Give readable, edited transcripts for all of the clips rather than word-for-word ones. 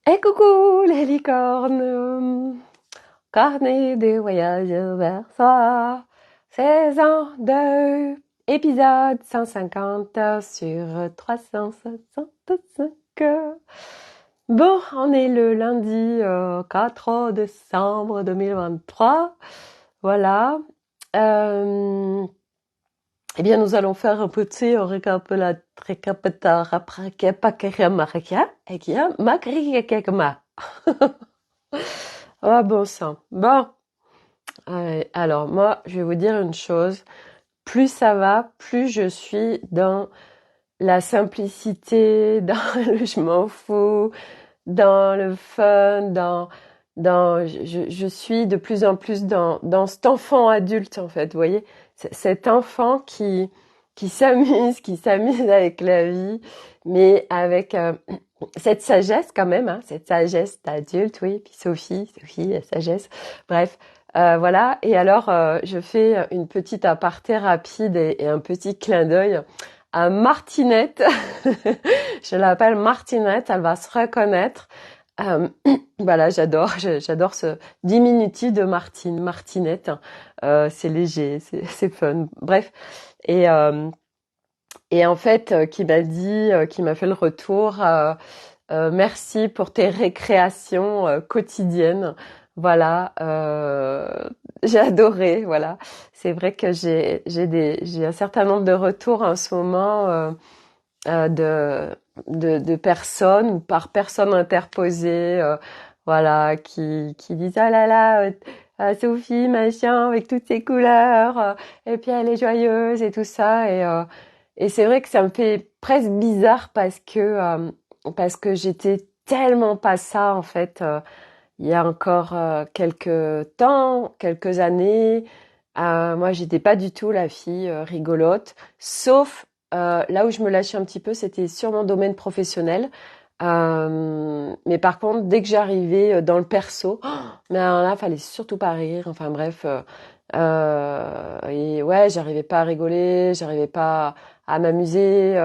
Et coucou les licornes, carnet de voyage vers soi, saison 2, épisode 150 sur 365. Bon, on est le lundi 4 décembre 2023. Voilà. Euh, eh bien, nous allons faire un petit récapitulatif. Ah bon sang. Bon, alors moi, je vais vous dire une chose. Plus ça va, plus je suis dans la simplicité, dans le je m'en fous, dans le fun, je suis de plus en plus dans cet enfant adulte, en fait, vous voyez, cet enfant qui s'amuse avec la vie, mais avec cette sagesse quand même, hein, cette sagesse d'adulte, oui, puis Sophie, la sagesse, bref, voilà. Et alors, je fais une petite aparté rapide et un petit clin d'œil à Martinette. Je l'appelle Martinette, elle va se reconnaître. Euh, voilà, j'adore ce diminutif de Martinette. C'est léger, c'est fun. Bref, et euh, et en fait, qui m'a fait le retour. Merci pour tes récréations quotidiennes. Voilà, j'ai adoré. Voilà, c'est vrai que j'ai un certain nombre de retours en ce moment. De personnes ou par personnes interposées, voilà, qui disent ah là là, Sophie machin avec toutes ses couleurs, et puis elle est joyeuse et tout ça et c'est vrai que ça me fait presque bizarre parce que j'étais tellement pas ça en fait il y a encore quelques temps, quelques années. Moi, j'étais pas du tout la fille rigolote, sauf là où je me lâchais un petit peu, c'était sur mon domaine professionnel. Mais par contre, dès que j'arrivais dans le perso, mais alors là, fallait surtout pas rire. Enfin bref, et ouais, j'arrivais pas à rigoler, j'arrivais pas à m'amuser.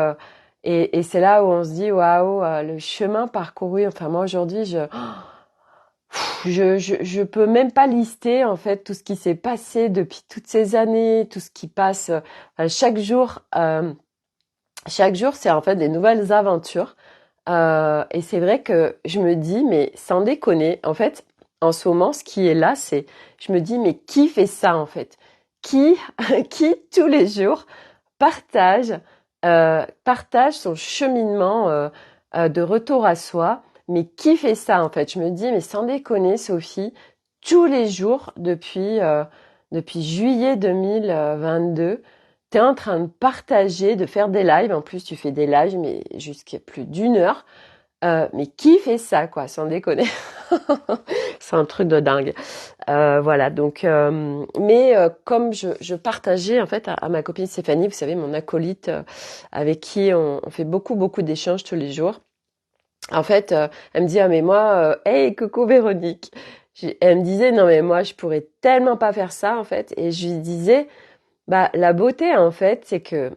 Et c'est là où on se dit waouh, le chemin parcouru. Enfin moi aujourd'hui, je peux même pas lister en fait tout ce qui s'est passé depuis toutes ces années, tout ce qui passe chaque jour. Chaque jour, c'est en fait des nouvelles aventures. Et c'est vrai que je me dis, mais sans déconner, en fait, en ce moment, ce qui est là, c'est, je me dis, mais qui fait ça en fait? Qui, qui tous les jours partage, partage son cheminement de retour à soi. Mais qui fait ça en fait? Je me dis, mais sans déconner, Sophie, tous les jours depuis juillet 2022, tu es en train de partager, de faire des lives. En plus, tu fais des lives, mais jusqu'à plus d'1 heure. Mais qui fait ça, quoi, sans déconner? C'est un truc de dingue. Voilà, donc, comme je partageais en fait à ma copine Stéphanie, vous savez, mon acolyte avec qui on fait beaucoup d'échanges tous les jours. En fait, elle me dit ah mais moi, hey coucou Véronique. Elle me disait non mais moi je pourrais tellement pas faire ça en fait. Et je lui disais bah la beauté en fait c'est que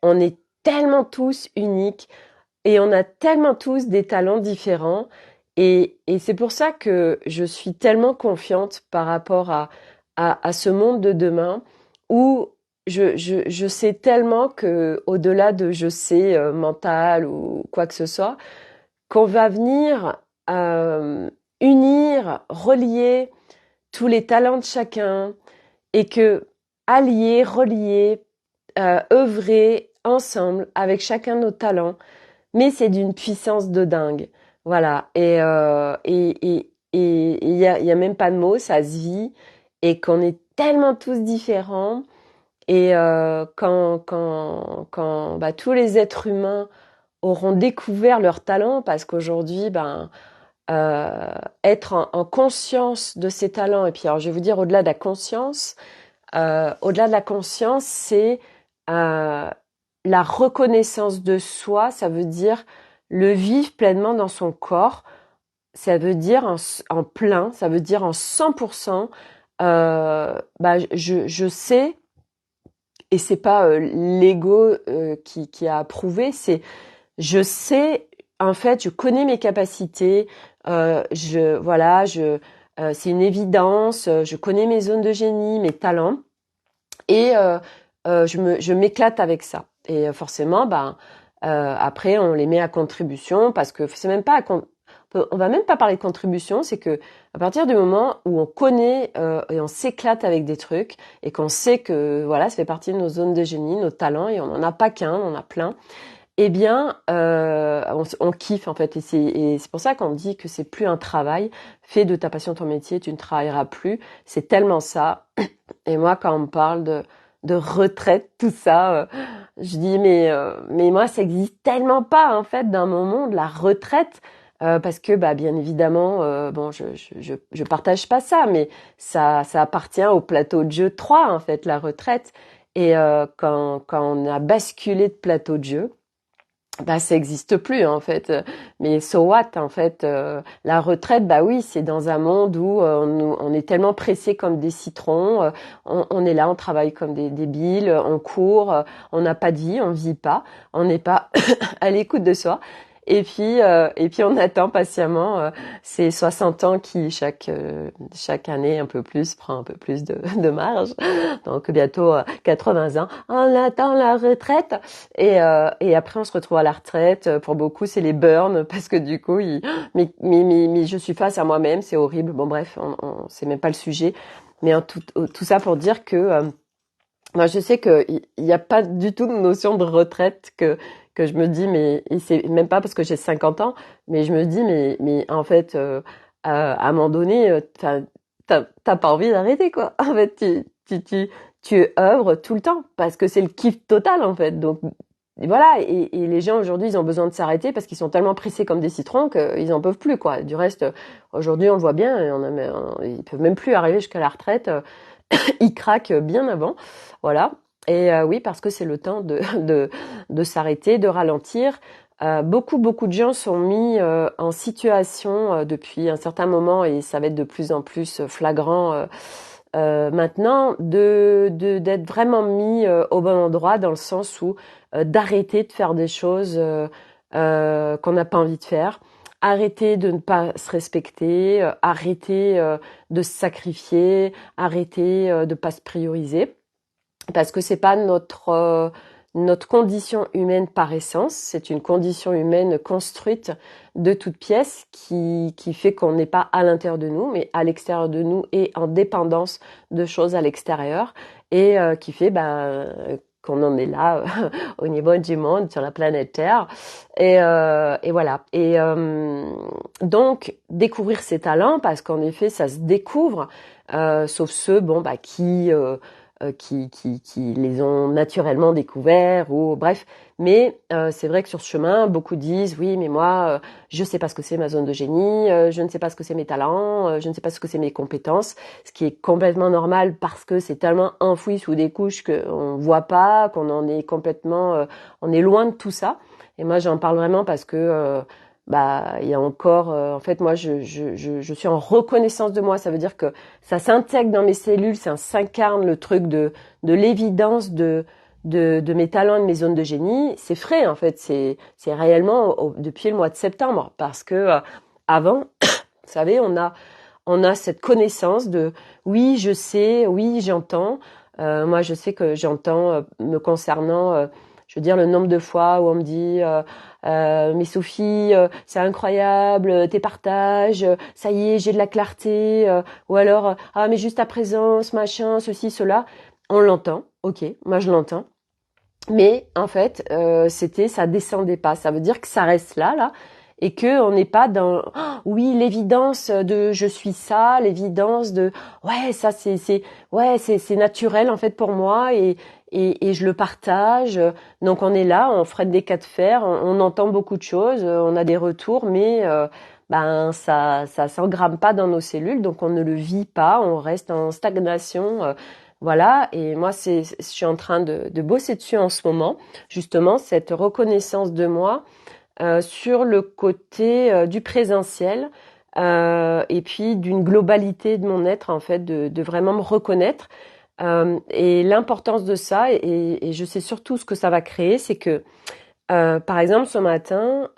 on est tellement tous uniques et on a tellement tous des talents différents. Et c'est pour ça que je suis tellement confiante par rapport à ce monde de demain où je sais tellement que au-delà de je sais mental ou quoi que ce soit, qu'on va venir euh, unir, relier tous les talents de chacun et que allier, relier, œuvrer ensemble avec chacun nos talents, mais c'est d'une puissance de dingue. Voilà. Et il y a même pas de mots, ça se vit et qu'on est tellement tous différents. Et quand bah, tous les êtres humains auront découvert leur talent, parce qu'aujourd'hui, ben, être en conscience de ses talents, et puis alors je vais vous dire au-delà de la conscience, c'est euh, la reconnaissance de soi, ça veut dire le vivre pleinement dans son corps, ça veut dire en plein, ça veut dire en 100%. Bah, je sais, et c'est pas l'ego qui a approuvé, c'est je sais en fait, je connais mes capacités. Voilà, c'est une évidence. Je connais mes zones de génie, mes talents, et je m'éclate avec ça. Et forcément, après, on les met à contribution parce que c'est même pas on va même pas parler de contribution, c'est que à partir du moment où on connaît et on s'éclate avec des trucs et qu'on sait que voilà, ça fait partie de nos zones de génie, nos talents, et on n'en a pas qu'un, on en a plein. Eh bien, on kiffe en fait, et c'est pour ça qu'on dit que c'est plus un travail. Fais de ta passion ton métier, tu ne travailleras plus. C'est tellement ça. Et moi, quand on me parle de retraite, tout ça, je dis mais moi, ça existe tellement pas en fait dans mon monde la retraite. Parce que bien évidemment, bon, je partage pas ça, mais ça appartient au plateau de jeu 3 en fait, la retraite. Et quand on a basculé de plateau de jeu, ça existe plus en fait. Mais so what en fait, la retraite, oui, c'est dans un monde où on est tellement pressé comme des citrons, on est là, on travaille comme des débiles, on court, on n'a pas de vie, on vit pas, on n'est pas à l'écoute de soi. Et puis on attend patiemment ces 60 ans qui chaque année un peu plus prend un peu plus de marge. Donc bientôt 80 ans, on attend la retraite, et après on se retrouve à la retraite. Pour beaucoup c'est les burns parce que du coup mais je suis face à moi-même, c'est horrible. Bon bref, c'est même pas le sujet. Mais tout ça pour dire que moi, je sais que il y a pas du tout de notion de retraite que je me dis, mais et c'est même pas parce que j'ai 50 ans, mais je me dis mais en fait à un moment donné, enfin t'as pas envie d'arrêter quoi. En fait, tu œuvres tout le temps parce que c'est le kiff total en fait. Donc voilà, et les gens aujourd'hui, ils ont besoin de s'arrêter parce qu'ils sont tellement pressés comme des citrons qu'ils en peuvent plus quoi. Du reste, aujourd'hui, on le voit bien, ils peuvent même plus arriver jusqu'à la retraite. Ils craquent bien avant, voilà. Et oui, parce que c'est le temps de s'arrêter, de ralentir. Beaucoup de gens sont mis en situation depuis un certain moment, et ça va être de plus en plus flagrant maintenant, d'être vraiment mis au bon endroit, dans le sens où d'arrêter de faire des choses qu'on n'a pas envie de faire, arrêter de ne pas se respecter, arrêter de se sacrifier, arrêter de pas se prioriser, parce que c'est pas notre condition humaine par essence, c'est une condition humaine construite de toutes pièces qui fait qu'on n'est pas à l'intérieur de nous, mais à l'extérieur de nous et en dépendance de choses à l'extérieur, et qui fait qu'on en est là au niveau du monde, sur la planète Terre, et voilà. Et donc découvrir ses talents, parce qu'en effet ça se découvre, sauf ceux qui les ont naturellement découverts, ou bref. Mais c'est vrai que sur ce chemin, beaucoup disent oui, mais moi je sais pas ce que c'est ma zone de génie, je ne sais pas ce que c'est mes talents, je ne sais pas ce que c'est mes compétences, ce qui est complètement normal parce que c'est tellement enfoui sous des couches qu'on voit pas, qu'on en est complètement on est loin de tout ça. Et moi j'en parle vraiment parce que il y a encore en fait, moi je suis en reconnaissance de moi. Ça veut dire que ça s'intègre dans mes cellules, ça s'incarne, le truc de l'évidence de mes talents et de mes zones de génie. C'est frais en fait, c'est réellement depuis le mois de septembre, parce que avant vous savez, on a cette connaissance de oui, je sais, oui, j'entends. Moi je sais que j'entends me concernant, je veux dire, le nombre de fois où on me dit mais Sophie, c'est incroyable, tes partages, ça y est, j'ai de la clarté, ou alors ah mais juste ta présence, machin, ceci, cela. On l'entend, ok, moi je l'entends, mais en fait ça descendait pas. Ça veut dire que ça reste là, et que on n'est pas dans oui, l'évidence de je suis ça, l'évidence de ouais, ça c'est naturel en fait pour moi, et je le partage. Donc on est là, on freine des cas de fer, on entend beaucoup de choses, on a des retours, mais ça s'engramme pas dans nos cellules, donc on ne le vit pas, on reste en stagnation. Voilà, et moi je suis en train de bosser dessus en ce moment, justement cette reconnaissance de moi sur le côté du présentiel, et puis d'une globalité de mon être en fait, de vraiment me reconnaître, et l'importance de ça, et je sais surtout ce que ça va créer, c'est que Par exemple, ce matin,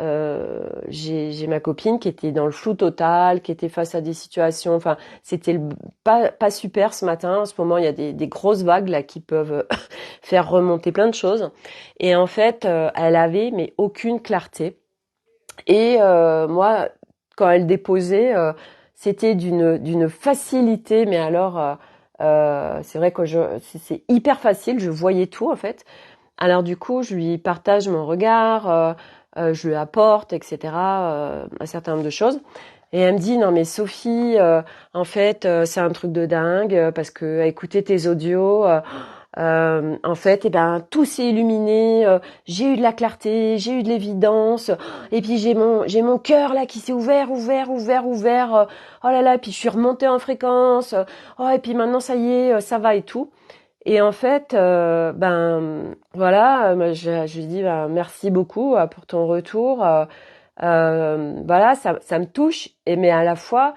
j'ai ma copine qui était dans le flou total, qui était face à des situations. Enfin, c'était pas super ce matin. En ce moment, il y a des grosses vagues là qui peuvent faire remonter plein de choses. Et en fait, elle avait mais aucune clarté. Et moi, quand elle déposait, c'était d'une facilité. Mais alors, c'est vrai que c'est hyper facile. Je voyais tout en fait. Alors du coup, je lui partage mon regard, je lui apporte, etc. Un certain nombre de choses. Et elle me dit non mais Sophie, en fait, c'est un truc de dingue parce que à écouter tes audios, en fait, eh ben tout s'est illuminé. J'ai eu de la clarté, j'ai eu de l'évidence. Et puis j'ai mon cœur là qui s'est ouvert. Oh là là, et puis je suis remontée en fréquence. Oh et puis maintenant ça y est, ça va et tout. Et en fait, ben voilà, moi, je lui dis ben, merci beaucoup pour ton retour. Voilà, ça me touche, et mais à la fois,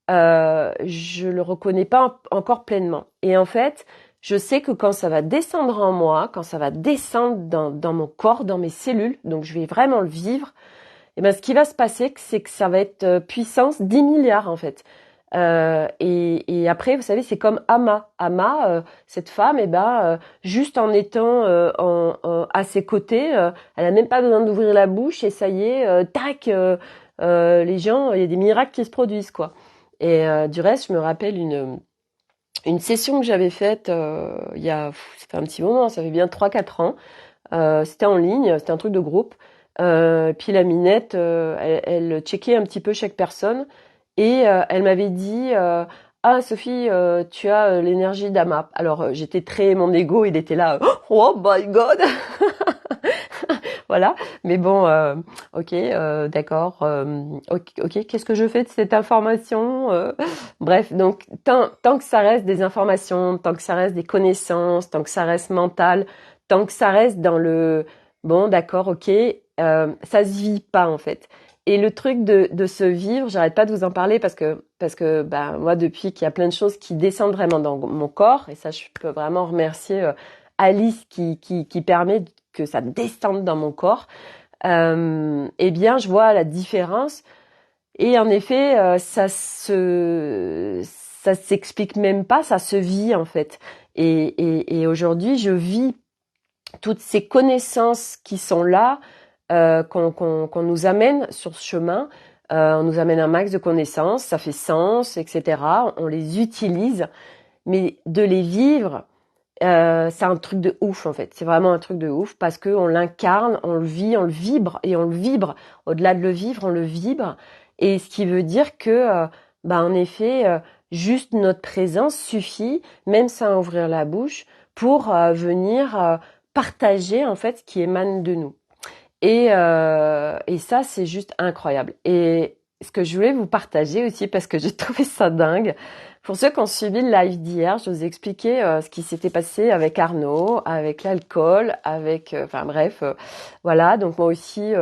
je le reconnais pas encore pleinement. Et en fait, je sais que quand ça va descendre en moi, quand ça va descendre dans mon corps, dans mes cellules, donc je vais vraiment le vivre, et ben, ce qui va se passer, c'est que ça va être puissance 10 milliards en fait. Et après, vous savez, c'est comme Ama. Ama, cette femme, et ben, juste en étant à ses côtés, elle a même pas besoin d'ouvrir la bouche et ça y est, tac, les gens, il y a des miracles qui se produisent quoi. Et du reste, je me rappelle une session que j'avais faite ça fait un petit moment, ça fait bien 3 4 ans. C'était en ligne, c'était un truc de groupe. Puis la minette, elle checkait un petit peu chaque personne et elle m'avait dit ah Sophie, tu as l'énergie d'Ama. Alors j'étais très, mon ego, il était là. Oh my God. Voilà. Mais bon, ok, d'accord. Ok, qu'est-ce que je fais de cette information? Bref, donc tant que ça reste des informations, tant que ça reste des connaissances, tant que ça reste mental, tant que ça reste dans le bon, d'accord, ok, ça se vit pas en fait. Et le truc de se vivre, j'arrête pas de vous en parler parce que bah moi depuis qu'il y a plein de choses qui descendent vraiment dans mon corps, et ça je peux vraiment remercier Alice qui permet que ça descende dans mon corps. Eh bien je vois la différence. Et en effet, ça s'explique même pas, ça se vit en fait. Et aujourd'hui, je vis toutes ces connaissances qui sont là, qu'on nous amène sur ce chemin. On nous amène un max de connaissances, ça fait sens, etc. On les utilise, mais de les vivre, c'est un truc de ouf en fait. C'est vraiment un truc de ouf parce que on l'incarne, on le vit, on le vibre et on le vibre. Au-delà de le vivre, on le vibre. Et ce qui veut dire que, bah en effet, juste notre présence suffit, même sans ouvrir la bouche, pour venir partager en fait ce qui émane de nous. Et ça, c'est juste incroyable. Et ce que je voulais vous partager aussi, parce que j'ai trouvé ça dingue, pour ceux qui ont suivi le live d'hier, je vous ai expliqué ce qui s'était passé avec Arnaud, avec l'alcool, avec, enfin bref, voilà. Donc moi aussi,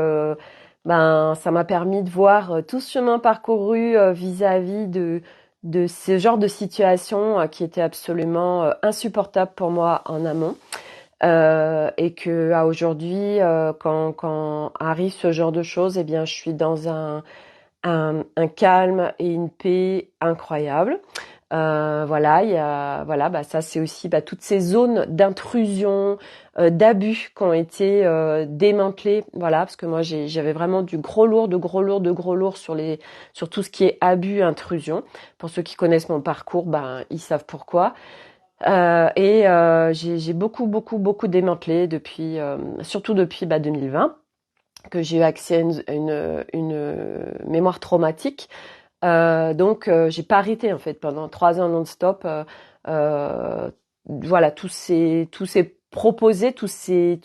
ben ça m'a permis de voir tout ce chemin parcouru vis-à-vis de ce genre de situation qui était absolument insupportable pour moi en amont. Et que aujourd'hui, quand arrive ce genre de choses, eh bien, je suis dans un calme et une paix incroyable. Voilà, il y a, voilà, bah ça c'est aussi bah, toutes ces zones d'intrusion, d'abus qui ont été démantelées. Voilà, parce que moi j'avais vraiment du gros lourd, sur tout ce qui est abus, intrusion. Pour ceux qui connaissent mon parcours, ben ils savent pourquoi. Et j'ai beaucoup démantelé depuis, surtout depuis 2020, que j'ai eu accès à une mémoire traumatique. Donc j'ai pas arrêté en fait pendant 3 ans non-stop. Voilà, tout s'est proposé, tout s'est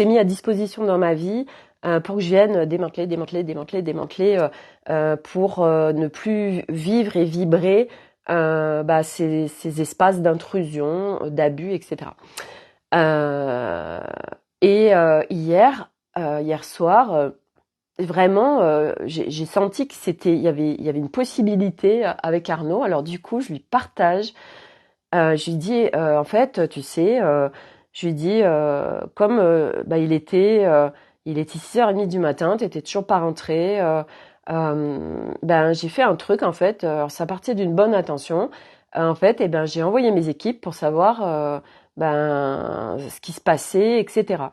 mis à disposition dans ma vie pour que je vienne démanteler, pour ne plus vivre et vibrer bah, ces espaces d'intrusion, d'abus, etc. Euh, et hier soir, vraiment, j'ai senti que il y avait une possibilité avec Arnaud. Alors du coup, je lui partage. Je lui dis, en fait, tu sais, je lui ai dit, comme il était 6h30 du matin, t'étais toujours pas rentré. Ben j'ai fait un truc en fait. Alors ça partait d'une bonne intention. En fait, et ben j'ai envoyé mes équipes pour savoir ben ce qui se passait, etc.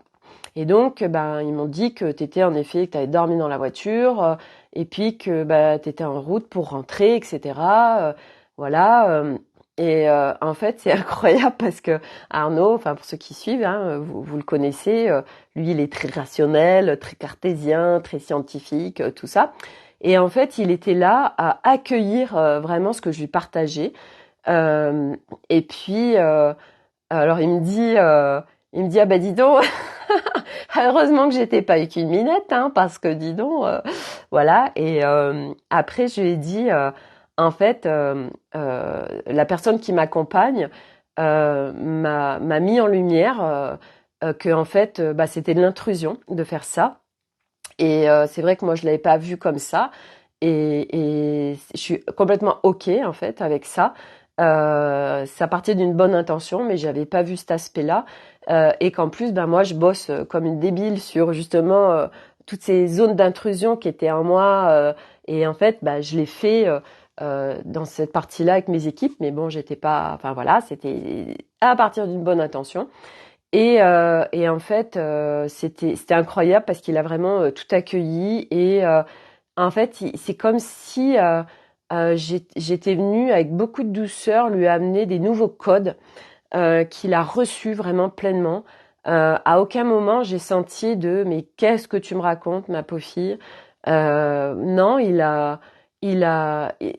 Et donc, ben, ils m'ont dit que t'étais en effet, que t'avais dormi dans la voiture, et puis que bah, t'étais en route pour rentrer, etc. Voilà. En fait, c'est incroyable parce que Arnaud, enfin pour ceux qui suivent, hein, vous le connaissez, lui, il est très rationnel, très cartésien, très scientifique, tout ça. Et en fait, il était là à accueillir vraiment ce que je lui partageais. Euh, et puis, alors il me dit, ah bah dis donc, heureusement que j'étais pas avec une minette, hein, parce que dis donc, voilà. Et après, je lui ai dit, en fait, la personne qui m'accompagne m'a mis en lumière que en fait, bah, c'était de l'intrusion de faire ça. Et c'est vrai que moi, je l'avais pas vu comme ça. Et je suis complètement OK, en fait, avec ça. Ça partait d'une bonne intention, mais j'avais pas vu cet aspect-là. Et qu'en plus, ben moi, je bosse comme une débile sur justement toutes ces zones d'intrusion qui étaient en moi. Et en fait, bah, je l'ai fait dans cette partie-là avec mes équipes. Mais bon, j'étais pas... Enfin voilà, c'était à partir d'une bonne intention. Et en fait, c'était incroyable parce qu'il a vraiment tout accueilli. Et en fait, c'est comme si j'étais venue avec beaucoup de douceur lui amener des nouveaux codes qu'il a reçus vraiment pleinement. À aucun moment j'ai senti de mais qu'est-ce que tu me racontes, ma pauvre fille. Non,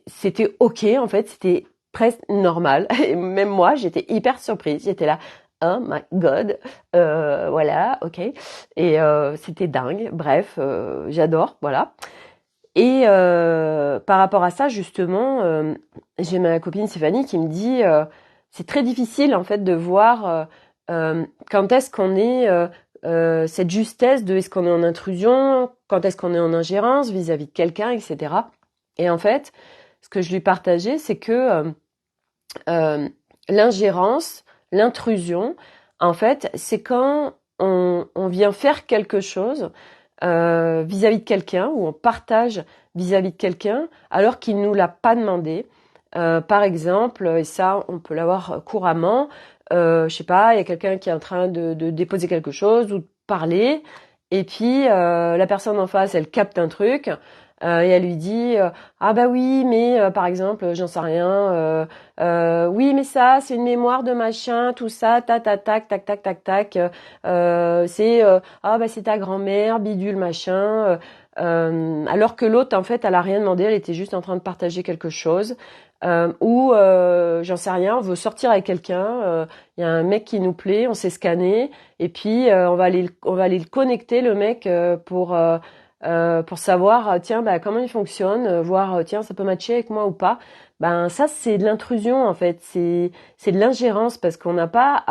c'était ok en fait, c'était presque normal. Et même moi, j'étais hyper surprise. J'étais là, oh my God, voilà, ok. Et c'était dingue. Bref, j'adore, voilà. Et par rapport à ça, justement, j'ai ma copine Stéphanie qui me dit, c'est très difficile en fait de voir quand est-ce qu'on est cette justesse de est-ce qu'on est en intrusion, quand est-ce qu'on est en ingérence vis-à-vis de quelqu'un, etc. Et en fait, ce que je lui partageais, c'est que l'ingérence, l'intrusion, en fait, c'est quand on vient faire quelque chose vis-à-vis de quelqu'un ou on partage vis-à-vis de quelqu'un alors qu'il nous l'a pas demandé. Par exemple, et ça on peut l'avoir couramment, je sais pas, il y a quelqu'un qui est en train de déposer quelque chose ou de parler et puis la personne en face elle capte un truc et elle lui dit ah bah oui mais par exemple j'en sais rien oui mais ça c'est une mémoire de machin tout ça tac tac tac tac tac tac tac c'est ah bah c'est ta grand-mère bidule machin alors que l'autre en fait elle a rien demandé, elle était juste en train de partager quelque chose ou j'en sais rien, on veut sortir avec quelqu'un, il y a un mec qui nous plaît, on s'est scanné et puis on va aller le connecter le mec pour savoir tiens bah comment il fonctionne, voir tiens ça peut matcher avec moi ou pas. Ben ça c'est de l'intrusion en fait, c'est de l'ingérence parce qu'on n'a pas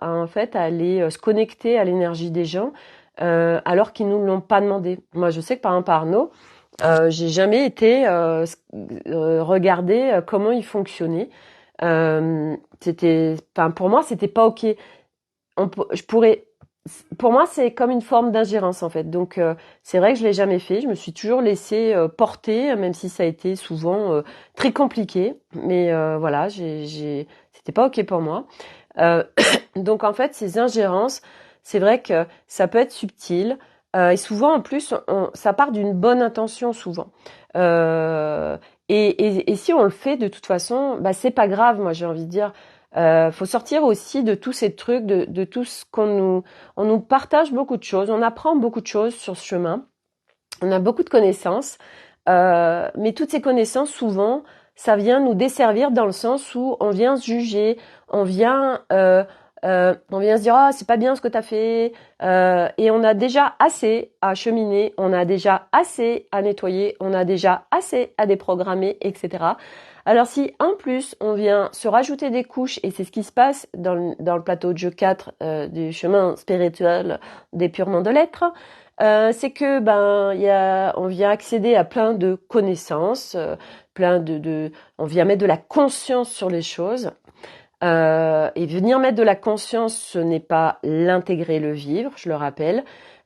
en fait à aller se connecter à l'énergie des gens alors qu'ils nous l'ont pas demandé. Moi je sais que par exemple Arnaud, j'ai jamais été regarder comment il fonctionnait. Enfin pour moi c'était pas ok. Je pourrais pour moi, c'est comme une forme d'ingérence en fait. Donc, c'est vrai que je l'ai jamais fait. Je me suis toujours laissée porter, même si ça a été souvent très compliqué. Mais voilà, c'était pas ok pour moi. Euh, donc, en fait, ces ingérences, c'est vrai que ça peut être subtil. Et souvent, en plus, ça part d'une bonne intention souvent. Euh, et si on le fait de toute façon, bah c'est pas grave. Moi, j'ai envie de dire. Faut sortir aussi de tous ces trucs, de tout ce on nous partage beaucoup de choses, on apprend beaucoup de choses sur ce chemin, on a beaucoup de connaissances, mais toutes ces connaissances, souvent, ça vient nous desservir dans le sens où on vient se juger, on vient se dire ah c'est pas bien ce que t'as fait, et on a déjà assez à cheminer, on a déjà assez à nettoyer, on a déjà assez à déprogrammer, etc. Alors si en plus on vient se rajouter des couches, et c'est ce qui se passe dans le plateau de jeu 4 du chemin spirituel d'épurement de l'être, c'est que on vient accéder à plein de connaissances, on vient mettre de la conscience sur les choses. Et venir mettre de la conscience, ce n'est pas l'intégrer, le vivre, je le rappelle.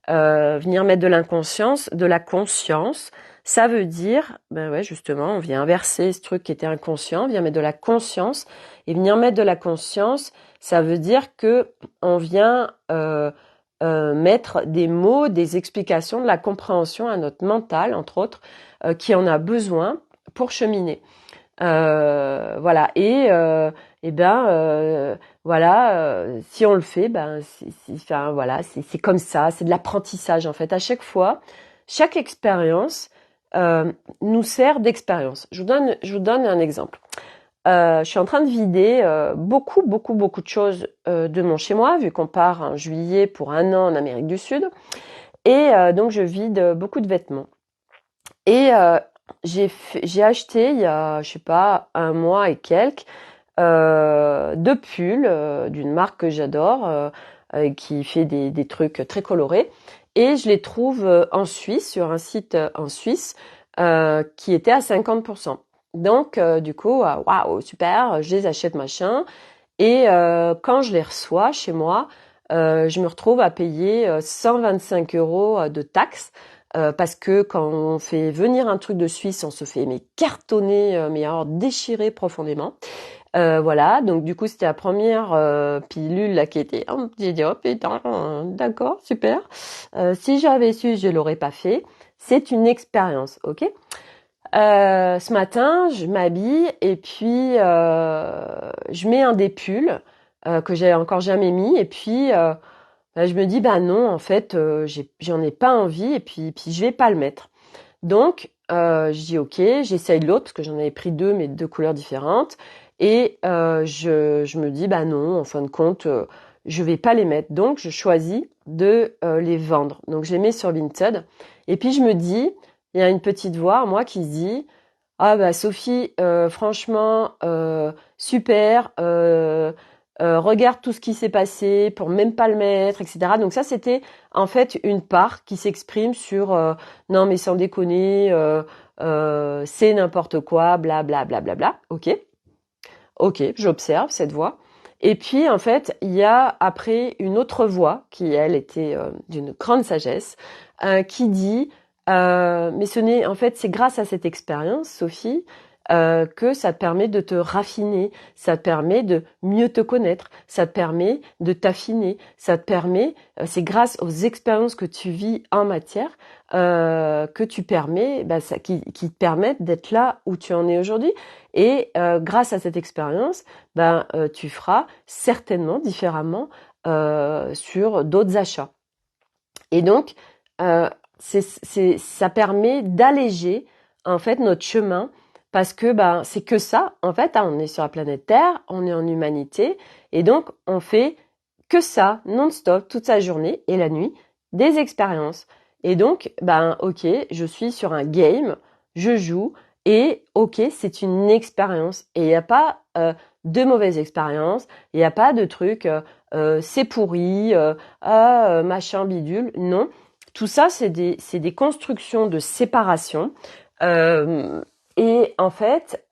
Venir mettre de la conscience, ça veut dire, ben ouais, justement, on vient inverser ce truc qui était inconscient, on vient mettre de la conscience. Et venir mettre de la conscience, ça veut dire que on vient mettre des mots, des explications, de la compréhension à notre mental, entre autres, qui en a besoin pour cheminer. Voilà. Et ben voilà, si on le fait, ben enfin voilà, c'est comme ça, c'est de l'apprentissage en fait. À chaque fois, chaque expérience nous sert d'expérience. Je vous donne un exemple. Je suis en train de vider beaucoup de choses de mon chez moi, vu qu'on part en juillet pour 1 an en Amérique du Sud, et donc je vide beaucoup de vêtements. Et j'ai acheté il y a, je sais pas, 1 mois et quelques, 2 pulls d'une marque que j'adore, qui fait des trucs très colorés. Et je les trouve en Suisse, sur un site en Suisse, qui était à 50%. Donc, du coup, waouh, super, je les achète, machin. Et quand je les reçois chez moi, je me retrouve à payer 125 € de taxes. Parce que quand on fait venir un truc de Suisse, on se fait mais cartonner, mais alors déchirer profondément. Voilà, donc du coup c'était la première pilule là qui était. J'ai dit oh putain, d'accord, super. Si j'avais su, je l'aurais pas fait. C'est une expérience, ok. Ce matin, je m'habille et puis je mets un des pulls que j'ai encore jamais mis et puis je me dis bah non en fait j'en ai pas envie et puis je vais pas le mettre. Donc je dis ok, j'essaye l'autre parce que j'en avais pris 2 mais 2 couleurs différentes et je me dis bah non en fin de compte je vais pas les mettre donc je choisis de les vendre. Donc je les mets sur Vinted et puis je me dis il y a une petite voix moi qui se dit ah bah Sophie franchement super regarde tout ce qui s'est passé pour même pas le mettre, etc. Donc ça, c'était en fait une part qui s'exprime sur non mais sans déconner, c'est n'importe quoi, bla bla bla bla bla. Ok, j'observe cette voix. Et puis en fait, il y a après une autre voix qui elle était d'une grande sagesse, qui dit mais ce n'est en fait c'est grâce à cette expérience, Sophie, que ça te permet de te raffiner, ça te permet de mieux te connaître, ça te permet de t'affiner, ça te permet, c'est grâce aux expériences que tu vis en matière que tu permets, qui te permettent d'être là où tu en es aujourd'hui. Et grâce à cette expérience, tu feras certainement différemment sur d'autres achats. Et donc, ça permet d'alléger en fait notre chemin parce que c'est que ça. En fait, on est sur la planète Terre, on est en humanité, et donc on fait que ça non-stop toute sa journée et la nuit, des expériences. Et donc, ok, je suis sur un game, je joue, et ok, c'est une expérience. Et il n'y a pas de mauvaises expériences, il n'y a pas de truc, c'est pourri, machin bidule. Non, tout ça, c'est des constructions de séparation. Et en fait,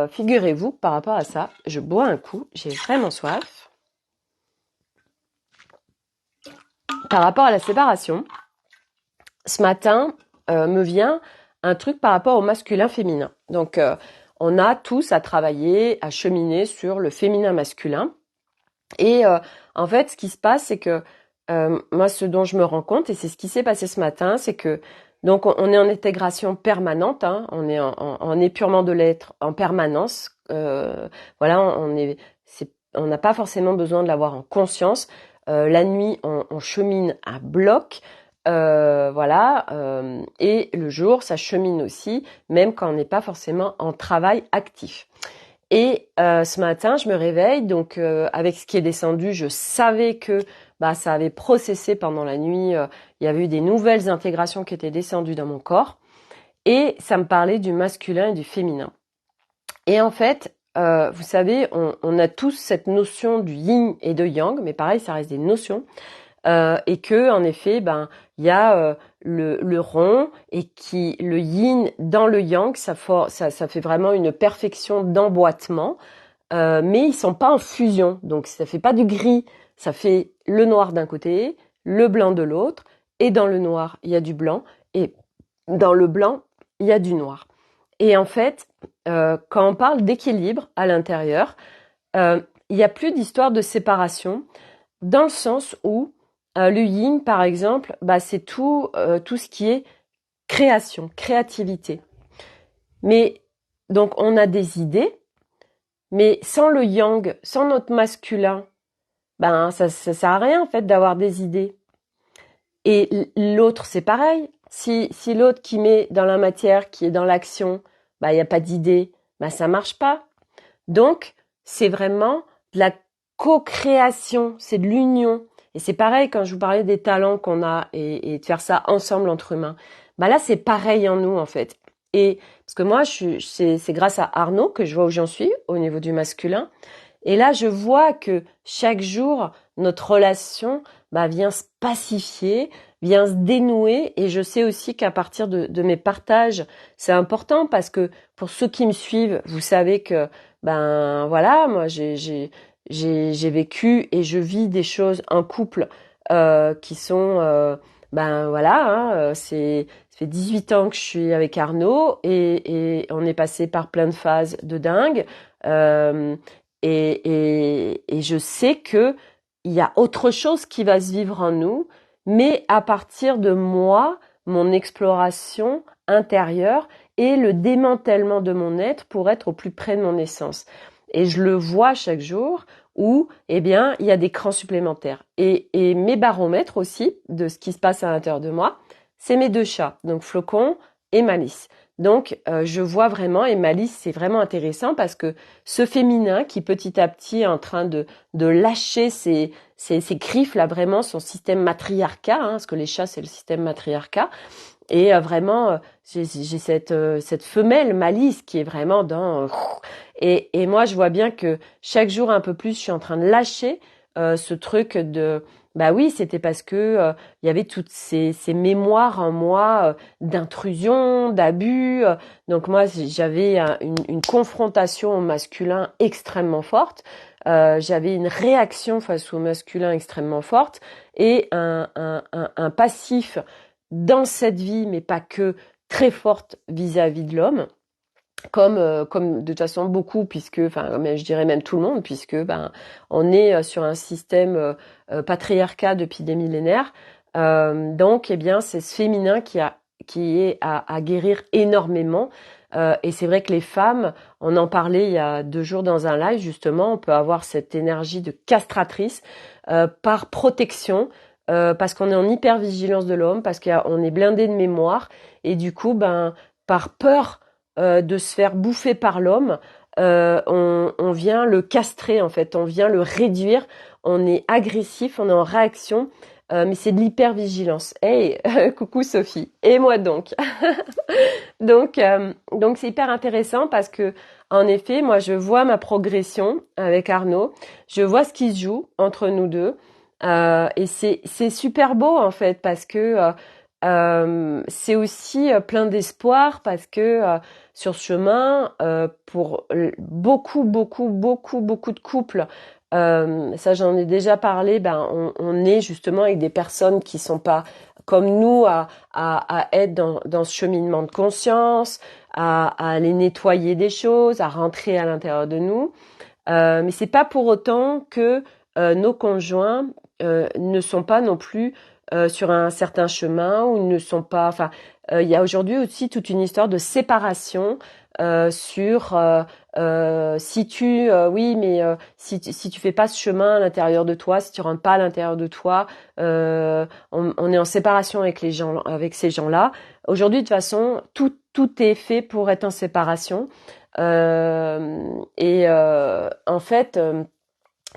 figurez-vous, par rapport à ça, je bois un coup, j'ai vraiment soif. Par rapport à la séparation, ce matin me vient un truc par rapport au masculin-féminin. Donc, on a tous à travailler, à cheminer sur le féminin-masculin. Et en fait, ce qui se passe, c'est que moi, ce dont je me rends compte, et c'est ce qui s'est passé ce matin, c'est que donc on est en intégration permanente, hein, on est en épurement de l'être en permanence. Voilà, on n'a pas forcément besoin de l'avoir en conscience. La nuit, on chemine à bloc. Voilà, et le jour, ça chemine aussi, même quand on n'est pas forcément en travail actif. Et ce matin, je me réveille, donc avec ce qui est descendu, je savais que ça avait processé pendant la nuit. Il y avait eu des nouvelles intégrations qui étaient descendues dans mon corps, et ça me parlait du masculin et du féminin. Et en fait, vous savez, on a tous cette notion du yin et de yang, mais pareil, ça reste des notions. Et que en effet il y a le rond et le yin dans le yang ça fait vraiment une perfection d'emboîtement mais ils sont pas en fusion. Donc ça fait pas du gris, ça fait le noir d'un côté, le blanc de l'autre, et dans le noir, il y a du blanc, et dans le blanc, il y a du noir. Et en fait, quand on parle d'équilibre à l'intérieur, il n'y a plus d'histoire de séparation, dans le sens où le yin, par exemple, bah, c'est tout ce qui est création, créativité. Mais donc on a des idées, mais sans le yang, sans notre masculin, ben ça sert à rien en fait d'avoir des idées. Et l'autre c'est pareil. Si l'autre qui met dans la matière, qui est dans l'action, bah il y a pas d'idée, bah ça marche pas. Donc c'est vraiment de la co-création, c'est de l'union. Et c'est pareil quand je vous parlais des talents qu'on a et de faire ça ensemble entre humains. Bah là c'est pareil en nous en fait. Et parce que moi c'est grâce à Arnaud que je vois où j'en suis au niveau du masculin. Et là, je vois que chaque jour, notre relation vient se pacifier, vient se dénouer. Et je sais aussi qu'à partir de mes partages, c'est important parce que pour ceux qui me suivent, vous savez que, ben voilà, moi j'ai vécu et je vis des choses en couple qui sont, ben voilà, ça fait 18 ans que je suis avec Arnaud et on est passé par plein de phases de dingue. Euh, et je sais que il y a autre chose qui va se vivre en nous, mais à partir de moi, mon exploration intérieure et le démantèlement de mon être pour être au plus près de mon essence. Et je le vois chaque jour où, eh bien, il y a des crans supplémentaires. Et mes baromètres aussi de ce qui se passe à l'intérieur de moi, c'est mes deux chats, donc Flocon et Malice. Donc, je vois vraiment, et Malice, c'est vraiment intéressant parce que ce féminin qui petit à petit est en train de lâcher ses griffes, là vraiment, son système matriarcat, hein, parce que les chats, c'est le système matriarcat. Et vraiment, j'ai cette femelle Malice qui est vraiment dans... et moi, je vois bien que chaque jour un peu plus, je suis en train de lâcher ce truc de... Bah oui, c'était parce que il y avait toutes ces mémoires en moi d'intrusion, d'abus. Donc moi, j'avais une confrontation au masculin extrêmement forte. J'avais une réaction face au masculin extrêmement forte et un passif dans cette vie, mais pas que, très forte vis-à-vis de l'homme, comme de toute façon beaucoup, puisque, enfin, mais je dirais même tout le monde, puisque ben, on est sur un système patriarcat depuis des millénaires. Donc, eh bien, c'est ce féminin qui est à guérir énormément. Et c'est vrai que les femmes, on en parlait il y a 2 jours dans un live, justement, on peut avoir cette énergie de castratrice par protection, parce qu'on est en hypervigilance de l'homme, parce qu'on est blindé de mémoire, et du coup, ben, par peur de se faire bouffer par l'homme, on vient le castrer en fait, on vient le réduire, on est agressif, on est en réaction, mais c'est de l'hypervigilance. Hey, coucou Sophie, et moi donc. Donc c'est hyper intéressant parce que en effet, moi je vois ma progression avec Arnaud, je vois ce qui se joue entre nous deux, et c'est super beau en fait parce que c'est aussi plein d'espoir parce que sur ce chemin, pour beaucoup de couples, ça j'en ai déjà parlé, ben on est justement avec des personnes qui sont pas comme nous à être dans ce cheminement de conscience, à aller nettoyer des choses, à rentrer à l'intérieur de nous. Mais c'est pas pour autant que nos conjoints ne sont pas non plus sur un certain chemin ou ne sont pas. Enfin, il y a aujourd'hui aussi toute une histoire de séparation sur si tu oui mais si tu fais pas ce chemin à l'intérieur de toi, si tu rentres pas à l'intérieur de toi, on est en séparation avec les gens, avec ces gens-là. Aujourd'hui, de toute façon, tout est fait pour être en séparation. En fait,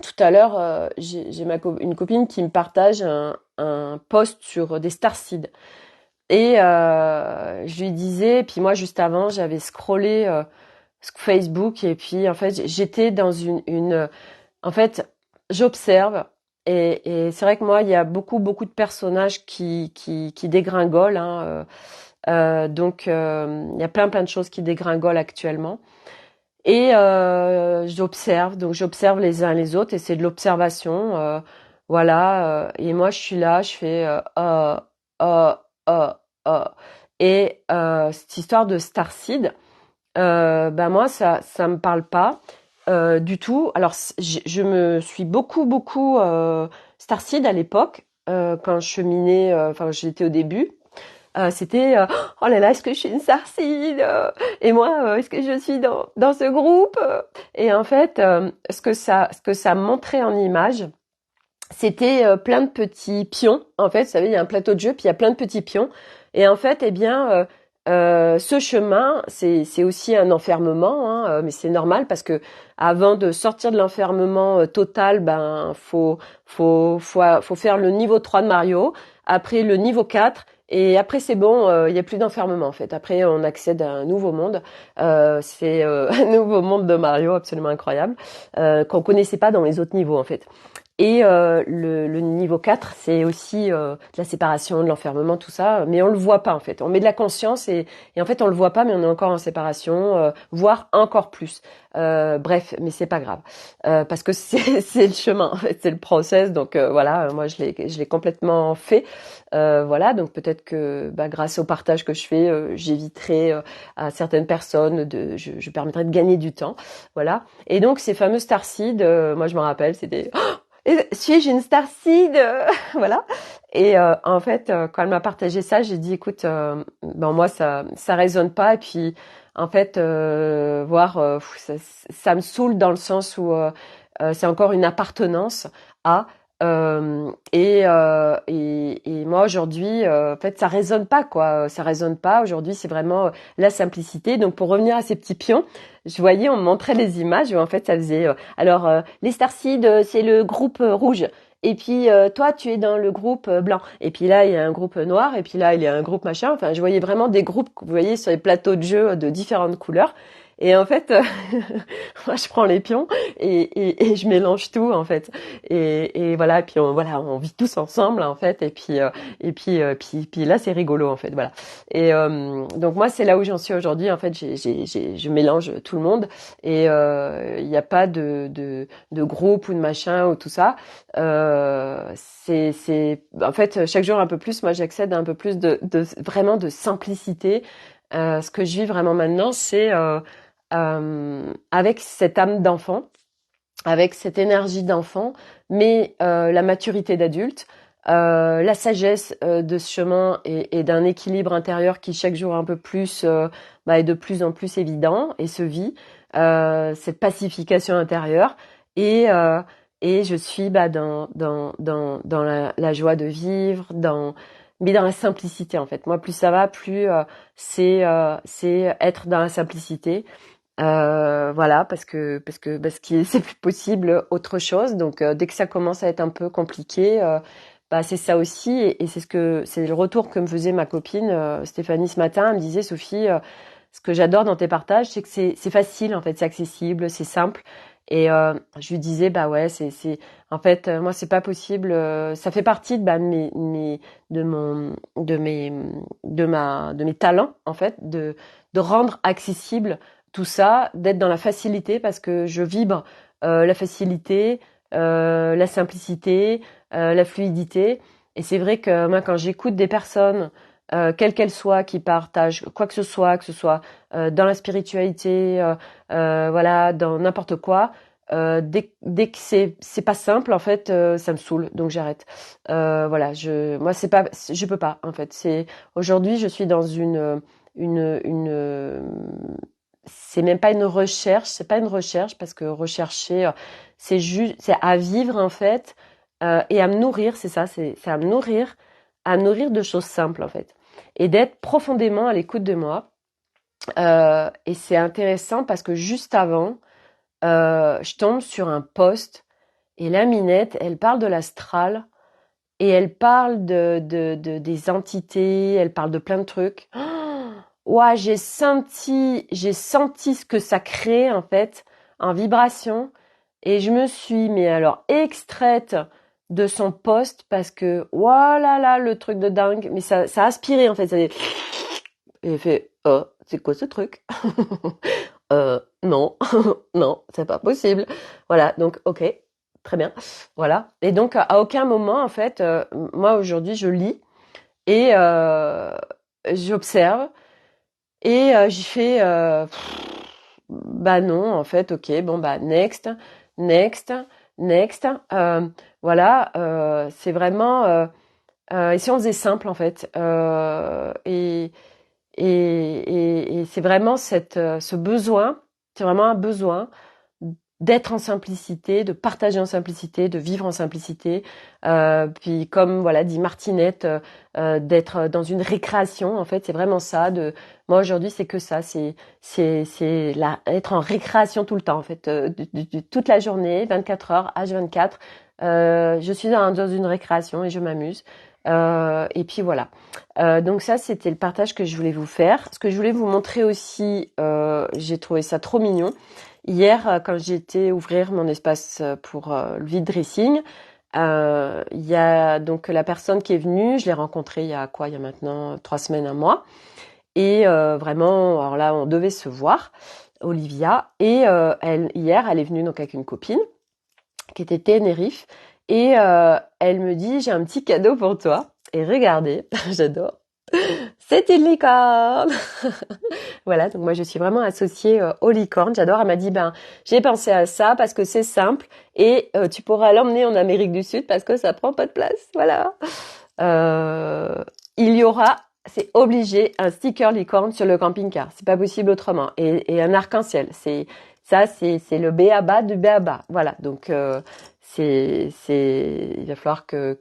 tout à l'heure, j'ai une copine qui me partage un post sur des starseeds. Et je lui disais, puis moi juste avant, j'avais scrollé Facebook et puis en fait, j'étais dans en fait, j'observe et c'est vrai que moi, il y a beaucoup de personnages qui dégringolent. Hein, donc, il y a plein de choses qui dégringolent actuellement. Et j'observe, donc j'observe les uns les autres et c'est de l'observation, voilà. Et moi je suis là, je fais euh, euh, euh. Et cette histoire de Starseed, ben moi ça me parle pas du tout. Alors je me suis beaucoup Starseed à l'époque quand je cheminais, enfin j'étais au début. C'était oh là là, est-ce que je suis une Starseed et moi est-ce que je suis dans ce groupe et en fait ce que ça montrait en image c'était plein de petits pions en fait, vous savez il y a un plateau de jeu puis il y a plein de petits pions et en fait eh bien ce chemin c'est aussi un enfermement hein, mais c'est normal parce que avant de sortir de l'enfermement total ben faut faire le niveau 3 de Mario, après le niveau 4 et après c'est bon, il y a plus d'enfermement en fait. Après on accède à un nouveau monde. C'est un nouveau monde de Mario absolument incroyable qu'on connaissait pas dans les autres niveaux en fait. Et le niveau 4, c'est aussi de la séparation, de l'enfermement, tout ça, mais on le voit pas en fait. On met de la conscience et en fait on le voit pas, mais on est encore en séparation, voire encore plus. Bref, mais c'est pas grave parce que c'est le chemin, en fait, c'est le process. Donc voilà, moi je l'ai complètement fait. Voilà, donc peut-être que bah, grâce au partage que je fais, j'éviterai à certaines personnes je permettrai de gagner du temps. Voilà. Et donc ces fameux starseeds, moi je me rappelle, c'était suis-je une starseed voilà. Et en fait, quand elle m'a partagé ça, j'ai dit, écoute, ben moi ça résonne pas. Et puis, en fait, voir, ça me saoule dans le sens où c'est encore une appartenance à. Et moi aujourd'hui, en fait, ça résonne pas quoi. Ça résonne pas. Aujourd'hui, c'est vraiment la simplicité. Donc, pour revenir à ces petits pions, je voyais, on me montrait les images où en fait, ça faisait. Alors, les starseeds, c'est le groupe rouge. Et puis toi, tu es dans le groupe blanc. Et puis là, il y a un groupe noir. Et puis là, il y a un groupe machin. Enfin, je voyais vraiment des groupes, vous voyez, sur les plateaux de jeu de différentes couleurs. Et en fait, moi, je prends les pions et je mélange tout en fait. Et voilà, et puis on vit tous ensemble en fait. Et puis là, c'est rigolo en fait. Voilà. Et donc moi, c'est là où j'en suis aujourd'hui. En fait, je mélange tout le monde et il n'y a pas de groupe ou de machin ou tout ça. En fait chaque jour un peu plus. Moi, j'accède à un peu plus de vraiment de simplicité. Ce que je vis vraiment maintenant, c'est avec cette âme d'enfant, avec cette énergie d'enfant, mais la maturité d'adulte, la sagesse de ce chemin et d'un équilibre intérieur qui chaque jour un peu plus est de plus en plus évident et se vit, cette pacification intérieure et euh, et je suis dans la joie de vivre, mais dans la simplicité en fait. Moi, plus ça va, plus c'est être dans la simplicité. Voilà, parce que c'est plus possible autre chose. Donc dès que ça commence à être un peu compliqué, bah c'est ça aussi, et c'est le retour que me faisait ma copine Stéphanie ce matin. Elle me disait, Sophie, ce que j'adore dans tes partages, c'est que c'est facile en fait, c'est accessible, c'est simple. Et je lui disais, bah ouais, c'est en fait moi c'est pas possible. Ça fait partie de mon de mes talents en fait, de rendre accessible tout ça, d'être dans la facilité parce que je vibre la facilité, la simplicité, la fluidité. Et c'est vrai que moi, quand j'écoute des personnes, quelles qu'elles soient, qui partagent quoi que ce soit dans la spiritualité, voilà, dans n'importe quoi, dès que c'est pas simple, en fait, ça me saoule, donc j'arrête. Voilà, moi, c'est pas, je peux pas, en fait. Aujourd'hui, je suis dans une c'est même pas une recherche, c'est pas une recherche parce que rechercher, c'est juste, c'est à vivre en fait et à me nourrir, c'est ça, c'est à me nourrir de choses simples en fait, et d'être profondément à l'écoute de moi. Et c'est intéressant parce que juste avant, je tombe sur un post et la Minette, elle parle de l'astral et elle parle des entités, elle parle de plein de trucs. Ouais, j'ai senti ce que ça crée en fait en vibration et je me suis mais alors extraite de son poste parce que voilà là le truc de dingue, mais ça a aspiré en fait, et fait oh, c'est quoi ce truc? non, non, c'est pas possible. Voilà, donc ok, très bien. Voilà. Et donc à aucun moment, en fait, moi aujourd'hui, je lis et j'observe et j'y fais, bah non, en fait, ok, bon bah next, next, next. Voilà, c'est vraiment. Et si on faisait simple en fait, et c'est vraiment ce besoin, c'est vraiment un besoin d'être en simplicité, de partager en simplicité, de vivre en simplicité. Puis comme voilà dit Martinette, d'être dans une récréation. En fait, c'est vraiment ça. Moi aujourd'hui, c'est que ça. Être en récréation tout le temps. En fait, toute la journée, 24 heures, H24. Je suis dans une récréation et je m'amuse. Et puis voilà. Donc ça, c'était le partage que je voulais vous faire. Ce que je voulais vous montrer aussi, j'ai trouvé ça trop mignon. Hier, quand j'ai été ouvrir mon espace pour le vide dressing, il y a donc la personne qui est venue, je l'ai rencontrée il y a quoi? Il y a maintenant 3 semaines, un mois. Et vraiment, alors là, on devait se voir, Olivia. Et hier, elle est venue donc avec une copine qui était Tenerife. Et elle me dit, j'ai un petit cadeau pour toi. Et regardez, j'adore. C'est une licorne. Voilà, donc moi je suis vraiment associée aux licornes. J'adore. Elle m'a dit, ben j'ai pensé à ça parce que c'est simple et tu pourras l'emmener en Amérique du Sud parce que ça prend pas de place. Voilà. Euh, il y aura, c'est obligé, un sticker licorne sur le camping-car. C'est pas possible autrement. Et un arc-en-ciel. C'est le b.a-ba du b.a-ba. Voilà. Donc il va falloir que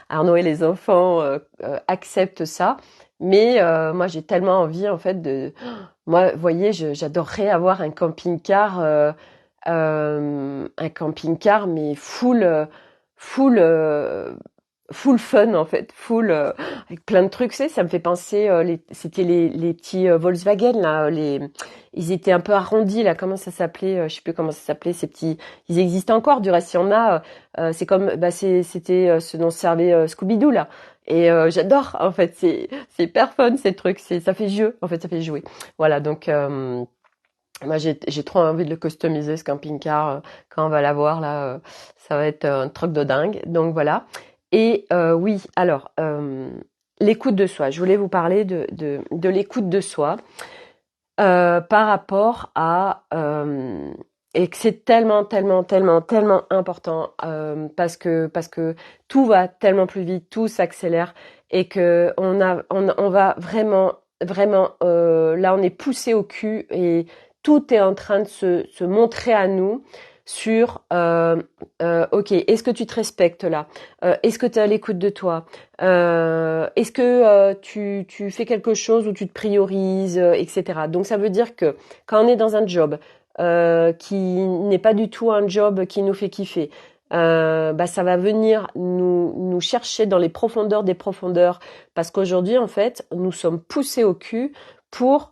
Arnaud et les enfants acceptent ça. Mais moi, j'ai tellement envie, en fait, Moi, vous voyez, j'adorerais avoir un camping-car, mais full, full fun, en fait, avec plein de trucs. Ça me fait penser, c'était les petits Volkswagen, là, ils étaient un peu arrondis, là, comment ça s'appelait, je sais plus comment ça s'appelait, ces petits, ils existent encore, du reste, il y en a, c'est comme, bah, c'était ce dont servait Scooby-Doo, là. Et j'adore, en fait, c'est hyper fun, ces trucs, ça fait jeu, en fait, ça fait jouer. Voilà, donc moi j'ai trop envie de le customiser ce camping-car quand on va l'avoir là, ça va être un truc de dingue. Donc voilà. Et oui, alors l'écoute de soi. Je voulais vous parler de l'écoute de soi par rapport à et que c'est tellement tellement tellement tellement important parce que tout va tellement plus vite, tout s'accélère et que on va vraiment là on est poussé au cul et tout est en train de se montrer à nous sur ok, est-ce que tu te respectes là, est-ce que tu es à l'écoute de toi, est-ce que tu fais quelque chose où tu te priorises, etc. Donc ça veut dire que quand on est dans un job qui n'est pas du tout un job qui nous fait kiffer, bah ça va venir nous chercher dans les profondeurs des profondeurs parce qu'aujourd'hui en fait nous sommes poussés au cul pour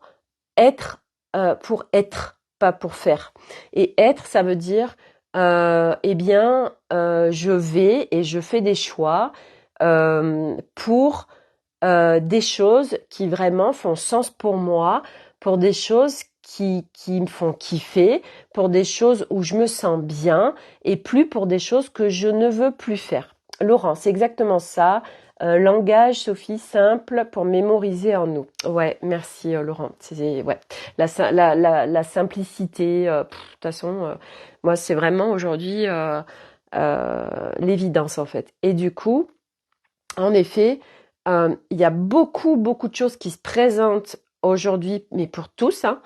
pour être, pas pour faire. Et être, ça veut dire, eh bien, je vais et je fais des choix pour des choses qui vraiment font sens pour moi, pour des choses qui me font kiffer, pour des choses où je me sens bien et plus pour des choses que je ne veux plus faire. Laurent, c'est exactement ça. Langage, Sophie, simple pour mémoriser en nous. Ouais, merci Laurent. Ouais, la simplicité. De toute façon, moi c'est vraiment aujourd'hui l'évidence en fait. Et du coup, en effet, il y a beaucoup beaucoup de choses qui se présentent aujourd'hui, mais pour tous, hein,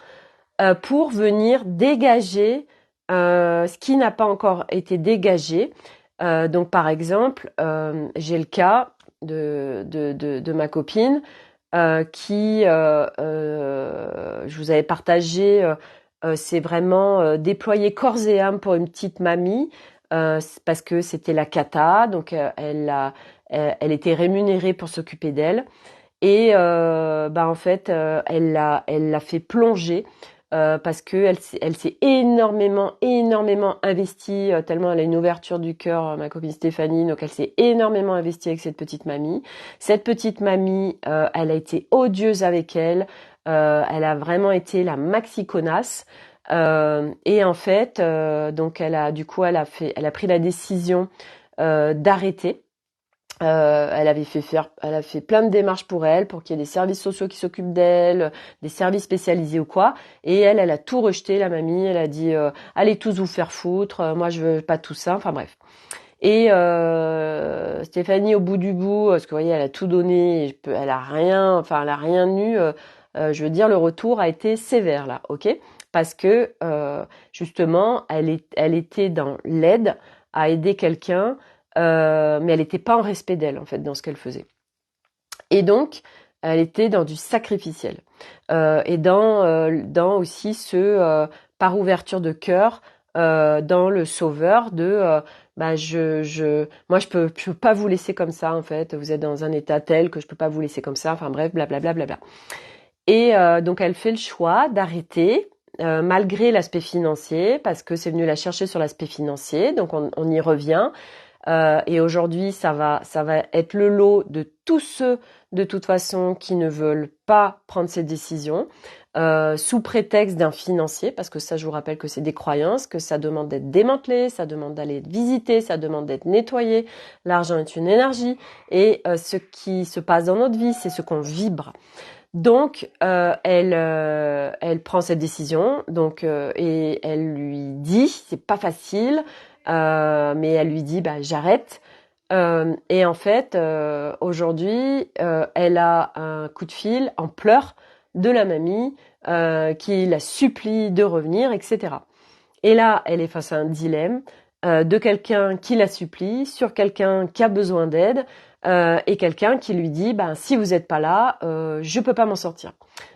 pour venir dégager ce qui n'a pas encore été dégagé. Donc par exemple, j'ai le cas de ma copine qui, je vous avais partagé, c'est vraiment déployer corps et âme pour une petite mamie parce que c'était la cata, donc elle était rémunérée pour s'occuper d'elle. Et bah en fait, elle l'a fait plonger parce que elle s'est énormément investie tellement elle a une ouverture du cœur, ma copine Stéphanie, donc elle s'est énormément investie avec cette petite mamie. Cette petite mamie, elle a été odieuse avec elle. Elle a vraiment été la maxi connasse. Et en fait, donc elle a pris la décision d'arrêter. Elle a fait plein de démarches pour elle, pour qu'il y ait des services sociaux qui s'occupent d'elle, des services spécialisés ou quoi. Et elle a tout rejeté, la mamie. Elle a dit, allez tous vous faire foutre. Moi, je veux pas tout ça. Enfin bref. Et Stéphanie, au bout du bout, parce que vous voyez, elle a tout donné, elle a rien, enfin, elle a rien eu. Je veux dire, le retour a été sévère là, ok? Parce que justement, elle était dans l'aide à aider quelqu'un, mais elle n'était pas en respect d'elle en fait dans ce qu'elle faisait. Et donc, elle était dans du sacrificiel et dans aussi ce par ouverture de cœur dans le sauveur de bah moi je peux pas vous laisser comme ça en fait. Vous êtes dans un état tel que je peux pas vous laisser comme ça. Enfin bref, blablabla. Bla, bla, bla. Et donc elle fait le choix d'arrêter. Malgré l'aspect financier, parce que c'est venu la chercher sur l'aspect financier, donc on y revient. Et aujourd'hui, ça va être le lot de tous ceux, de toute façon, qui ne veulent pas prendre ces décisions sous prétexte d'un financier, parce que ça, je vous rappelle que c'est des croyances, que ça demande d'être démantelé, ça demande d'aller être visité, ça demande d'être nettoyé. L'argent est une énergie, et ce qui se passe dans notre vie, c'est ce qu'on vibre. Donc, elle prend cette décision, donc et elle lui dit, c'est pas facile, mais elle lui dit, bah j'arrête. Et en fait, aujourd'hui, elle a un coup de fil en pleurs de la mamie qui la supplie de revenir, etc. Et là, elle est face à un dilemme de quelqu'un qui la supplie sur quelqu'un qui a besoin d'aide et quelqu'un qui lui dit ben, si vous n'êtes pas là, je peux pas m'en sortir.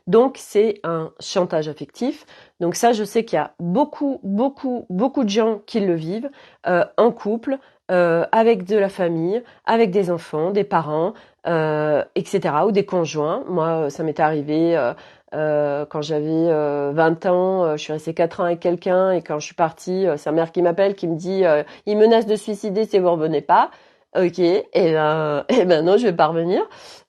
Donc c'est un chantage affectif. Donc ça, je sais qu'il y a beaucoup de gens qui le vivent en couple, avec de la famille, avec des enfants, des parents, etc. ou des conjoints. Moi, ça m'est arrivé. Quand j'avais 20 ans, je suis restée 4 ans avec quelqu'un et quand je suis partie, sa mère qui m'appelle, qui me dit il menace de suicider si vous revenez pas. Ok, et ben non, je vais pas revenir.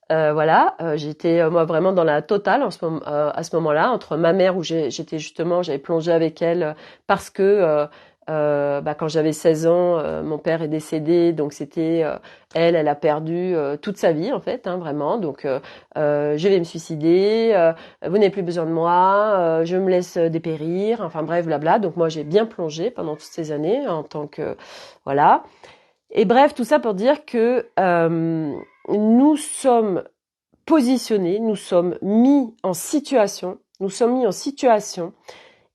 Voilà, j'étais moi vraiment dans la totale à ce moment-là entre ma mère où j'étais justement, j'avais plongé avec elle parce que bah, quand j'avais 16 ans, mon père est décédé, donc c'était elle a perdu toute sa vie en fait, hein, vraiment. Donc je vais me suicider, vous n'avez plus besoin de moi, je me laisse dépérir, enfin bref, blabla. Donc moi j'ai bien plongé pendant toutes ces années en tant que voilà. Et bref, tout ça pour dire que nous sommes positionnés, nous sommes mis en situation.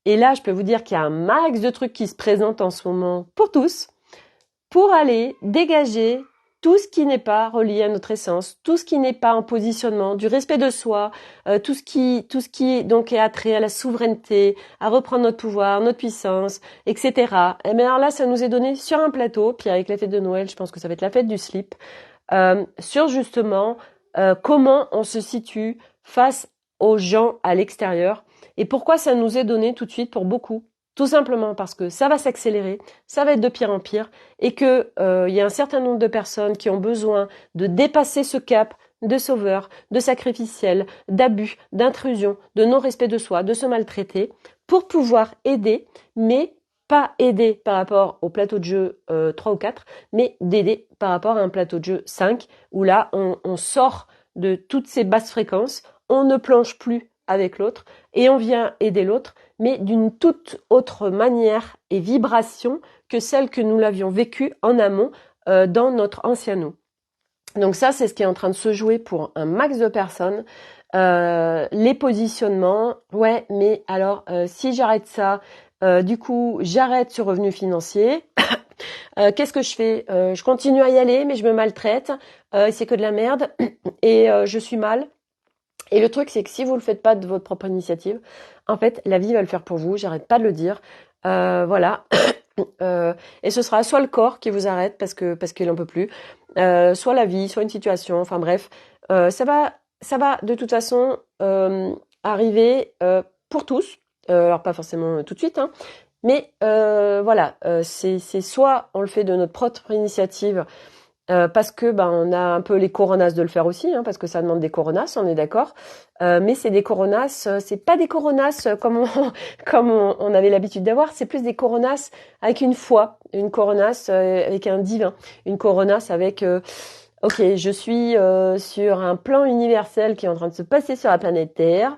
Et là, je peux vous dire qu'il y a un max de trucs qui se présentent en ce moment pour tous, pour aller dégager tout ce qui n'est pas relié à notre essence, tout ce qui n'est pas en positionnement, du respect de soi, tout ce qui donc est attrait à la souveraineté, à reprendre notre pouvoir, notre puissance, etc. Et bien alors là, ça nous est donné sur un plateau, puis avec la fête de Noël, je pense que ça va être la fête du slip, sur justement comment on se situe face aux gens à l'extérieur et pourquoi ça nous est donné tout de suite pour beaucoup. Tout simplement parce que ça va s'accélérer, ça va être de pire en pire et que y a un certain nombre de personnes qui ont besoin de dépasser ce cap de sauveur, de sacrificiel, d'abus, d'intrusion, de non-respect de soi, de se maltraiter pour pouvoir aider, mais pas aider par rapport au plateau de jeu 3 ou 4, mais d'aider par rapport à un plateau de jeu 5 où là on sort de toutes ces basses fréquences, on ne planche plus avec l'autre et on vient aider l'autre mais d'une toute autre manière et vibration que celle que nous l'avions vécue en amont dans notre ancien nous. Donc ça, c'est ce qui est en train de se jouer pour un max de personnes. Les positionnements, ouais, mais alors si j'arrête ça, du coup, j'arrête ce revenu financier. Qu'est-ce que je fais Je continue à y aller, mais je me maltraite. C'est que de la merde et je suis mal. Et le truc, c'est que si vous le faites pas de votre propre initiative, en fait, la vie va le faire pour vous. J'arrête pas de le dire. Voilà. Et ce sera soit le corps qui vous arrête parce qu'il en peut plus, soit la vie, soit une situation. Enfin bref, ça va de toute façon arriver pour tous. Alors pas forcément tout de suite, hein, mais voilà, c'est soit on le fait de notre propre initiative parce que ben on a un peu les coronas de le faire aussi, hein, parce que ça demande des coronas, on est d'accord. Mais c'est des coronas, c'est pas des coronas comme on, comme on avait l'habitude d'avoir, c'est plus des coronas avec une foi, une coronas avec un divin, une coronas avec ok, je suis sur un plan universel qui est en train de se passer sur la planète Terre.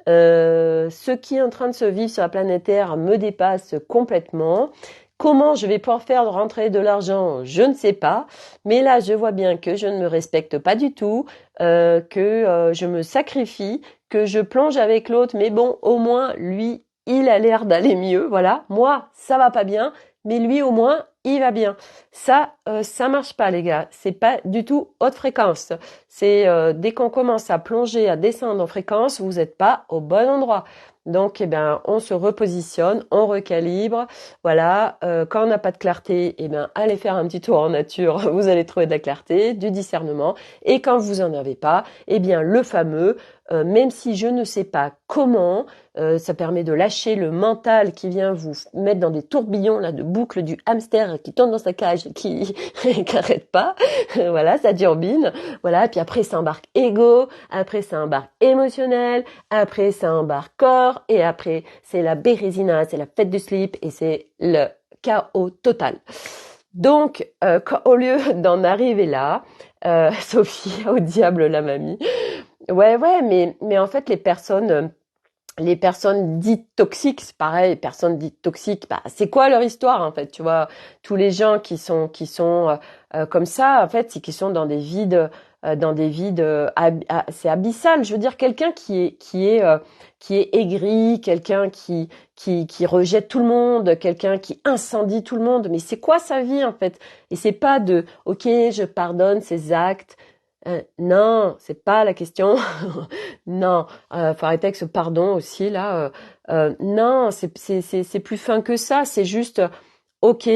Ce qui est en train de se vivre sur la planète Terre me dépasse complètement. Comment je vais pouvoir faire rentrer de l'argent, je ne sais pas. Mais là, je vois bien que je ne me respecte pas du tout, que je me sacrifie, que je plonge avec l'autre. Mais bon, au moins, lui, il a l'air d'aller mieux. Voilà, moi, ça va pas bien, mais lui, au moins, il va bien. Ça marche pas, les gars. C'est pas du tout haute fréquence. C'est dès qu'on commence à plonger, à descendre en fréquence, vous n'êtes pas au bon endroit. Donc, eh ben, on se repositionne, on recalibre. Voilà. Quand on n'a pas de clarté, eh ben, allez faire un petit tour en nature. Vous allez trouver de la clarté, du discernement. Et quand vous en avez pas, eh bien, le fameux, même si je ne sais pas comment, ça permet de lâcher le mental qui vient vous mettre dans des tourbillons là de boucles du hamster qui tourne dans sa cage et qui n'arrête pas. Voilà, ça turbine. Voilà, puis après ça embarque ego, après ça embarque émotionnel, après ça embarque corps et après c'est la bérésina, c'est la fête du slip et c'est le chaos total. Donc, au lieu d'en arriver là, Sophie, au diable la mamie. Ouais, mais en fait les personnes dites toxiques, c'est pareil, les personnes dites toxiques, bah, c'est quoi leur histoire en fait, tu vois, tous les gens qui sont comme ça, en fait, c'est qu'ils sont dans des vides, c'est abyssal. Je veux dire, quelqu'un qui est aigri, quelqu'un qui rejette tout le monde, quelqu'un qui incendie tout le monde. Mais c'est quoi sa vie en fait? Et c'est pas de, ok, je pardonne ses actes. Non, c'est pas la question. Non, faut arrêter avec ce pardon aussi là. Non, c'est plus fin que ça. C'est juste, ok,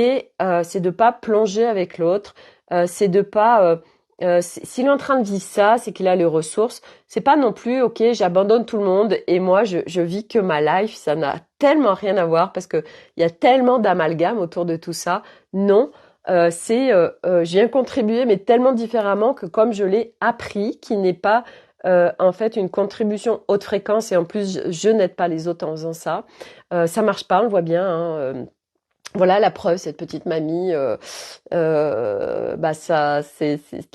c'est de pas plonger avec l'autre. C'est de pas. S'il est en train de vivre ça, c'est qu'il a les ressources. C'est pas non plus, ok, j'abandonne tout le monde et moi je vis que ma life. Ça n'a tellement rien à voir parce que il y a tellement d'amalgame autour de tout ça. Non. Je viens contribuer, mais tellement différemment que comme je l'ai appris, qui n'est pas en fait une contribution haute fréquence et en plus je n'aide pas les autres en faisant ça. Ça marche pas, on le voit bien. Hein, voilà la preuve, cette petite mamie, bah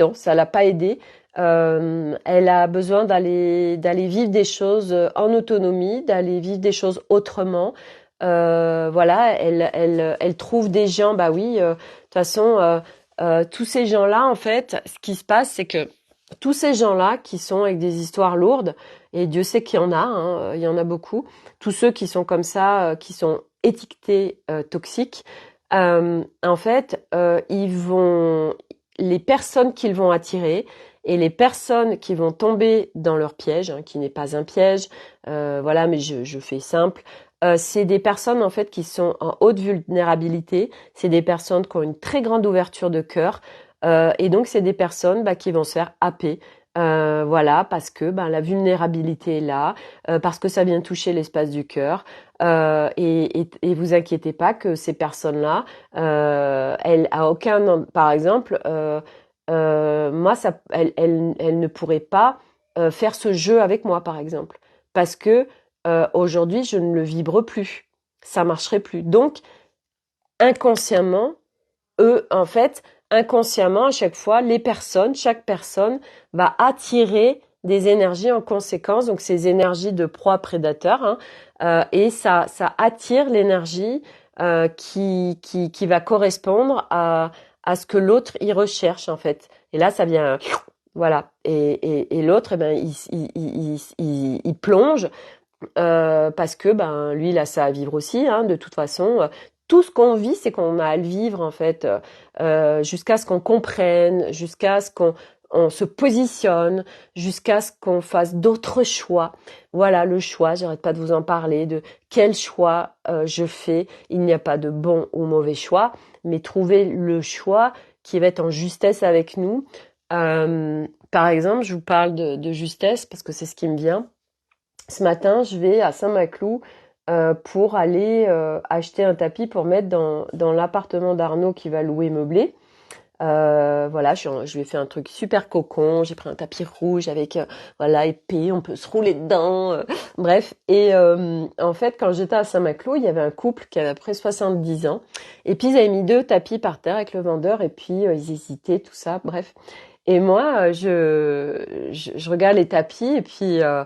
non, ça l'a pas aidée. Elle a besoin d'aller vivre des choses en autonomie, d'aller vivre des choses autrement. Voilà, elle trouve des gens, bah oui, de toute façon, tous ces gens-là, en fait, ce qui se passe, c'est que tous ces gens-là qui sont avec des histoires lourdes, et Dieu sait qu'il y en a, hein, il y en a beaucoup, tous ceux qui sont comme ça, qui sont étiquetés toxiques, en fait, les personnes qu'ils vont attirer et les personnes qui vont tomber dans leur piège, hein, qui n'est pas un piège, voilà, mais je fais simple. C'est des personnes en fait qui sont en haute vulnérabilité. C'est des personnes qui ont une très grande ouverture de cœur, et donc c'est des personnes bah, qui vont se faire happer. Voilà, parce que ben, la vulnérabilité est là, parce que ça vient toucher l'espace du cœur. Et vous inquiétez pas que ces personnes-là, elles à aucun, par exemple, moi, elle ne pourrait pas faire ce jeu avec moi, par exemple, parce que aujourd'hui, je ne le vibre plus, ça marcherait plus. Donc, inconsciemment, eux, en fait, inconsciemment, à chaque fois, chaque personne va attirer des énergies en conséquence, donc ces énergies de proie prédateur, hein, et ça attire l'énergie qui va correspondre à ce que l'autre y recherche en fait. Et là, ça vient, voilà. Et l'autre, eh ben, il plonge parce que ben lui il a ça à vivre aussi hein, de toute façon tout ce qu'on vit c'est qu'on a à le vivre en fait jusqu'à ce qu'on comprenne jusqu'à ce qu'on on se positionne jusqu'à ce qu'on fasse d'autres choix. Voilà le choix, j'arrête pas de vous en parler, de quel choix je fais. Il n'y a pas de bon ou mauvais choix, mais trouver le choix qui va être en justesse avec nous. Par exemple, je vous parle de justesse parce que c'est ce qui me vient. Ce matin, je vais à Saint-Maclou pour aller acheter un tapis pour mettre dans l'appartement d'Arnaud qui va louer meublé. Voilà, je lui ai fait un truc super cocon. J'ai pris un tapis rouge avec voilà épais, on peut se rouler dedans. Bref, et en fait, quand j'étais à Saint-Maclou, il y avait un couple qui avait à peu près 70 ans, et puis ils avaient mis deux tapis par terre avec le vendeur, et puis ils hésitaient, tout ça. Bref, et moi, je regarde les tapis, et puis euh,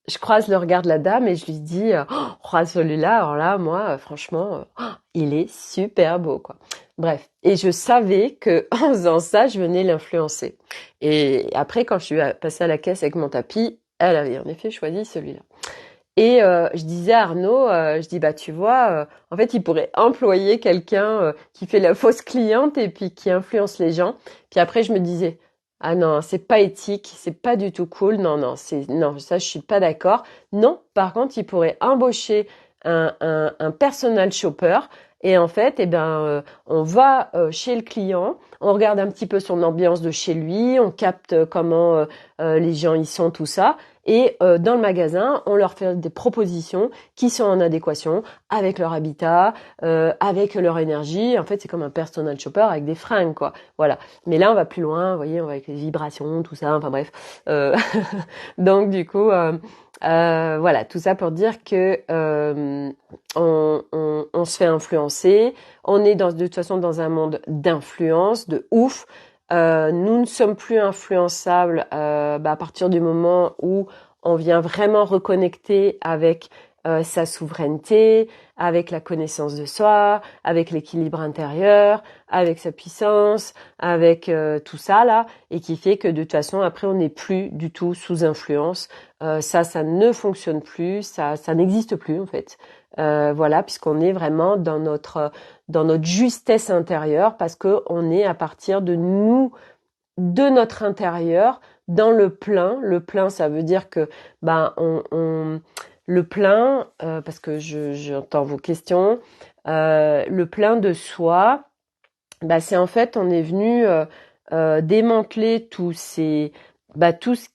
je croise le regard de la dame et je lui dis oh, celui-là, alors là, moi, franchement, il est super beau, quoi. Bref, et je savais que en faisant ça, je venais l'influencer. Et après, quand je suis passée à la caisse avec mon tapis, elle avait en effet choisi celui-là. Et je disais à Arnaud, je dis bah tu vois, en fait, il pourrait employer quelqu'un qui fait la fausse cliente et puis qui influence les gens. Puis après, je me disais ah non, c'est pas éthique, c'est pas du tout cool. Non non, c'est non, ça je suis pas d'accord. Non, par contre, il pourrait embaucher un personal shopper. Et en fait, eh ben, on va chez le client, on regarde un petit peu son ambiance de chez lui, on capte comment les gens y sont, tout ça. Et dans le magasin, on leur fait des propositions qui sont en adéquation avec leur habitat, avec leur énergie. En fait, c'est comme un personal shopper avec des fringues, quoi. Voilà. Mais là, on va plus loin. Vous voyez, on va avec les vibrations, tout ça. Enfin bref. Euh, donc du coup, voilà, tout ça pour dire que on se fait influencer. On est de toute façon dans un monde d'influence, de ouf. Nous ne sommes plus influençables à partir du moment où on vient vraiment reconnecter avec sa souveraineté, avec la connaissance de soi, avec l'équilibre intérieur, avec sa puissance, avec tout ça là, et qui fait que de toute façon après on n'est plus du tout sous influence. Ça ne fonctionne plus, ça n'existe plus en fait. Voilà, puisqu'on est vraiment dans notre justesse intérieure, parce que on est à partir de nous, de notre intérieur, dans le plein. Le plein, ça veut dire que ben le plein, parce que j'entends vos questions, le plein de soi, bah c'est en fait on est venu démanteler tout ce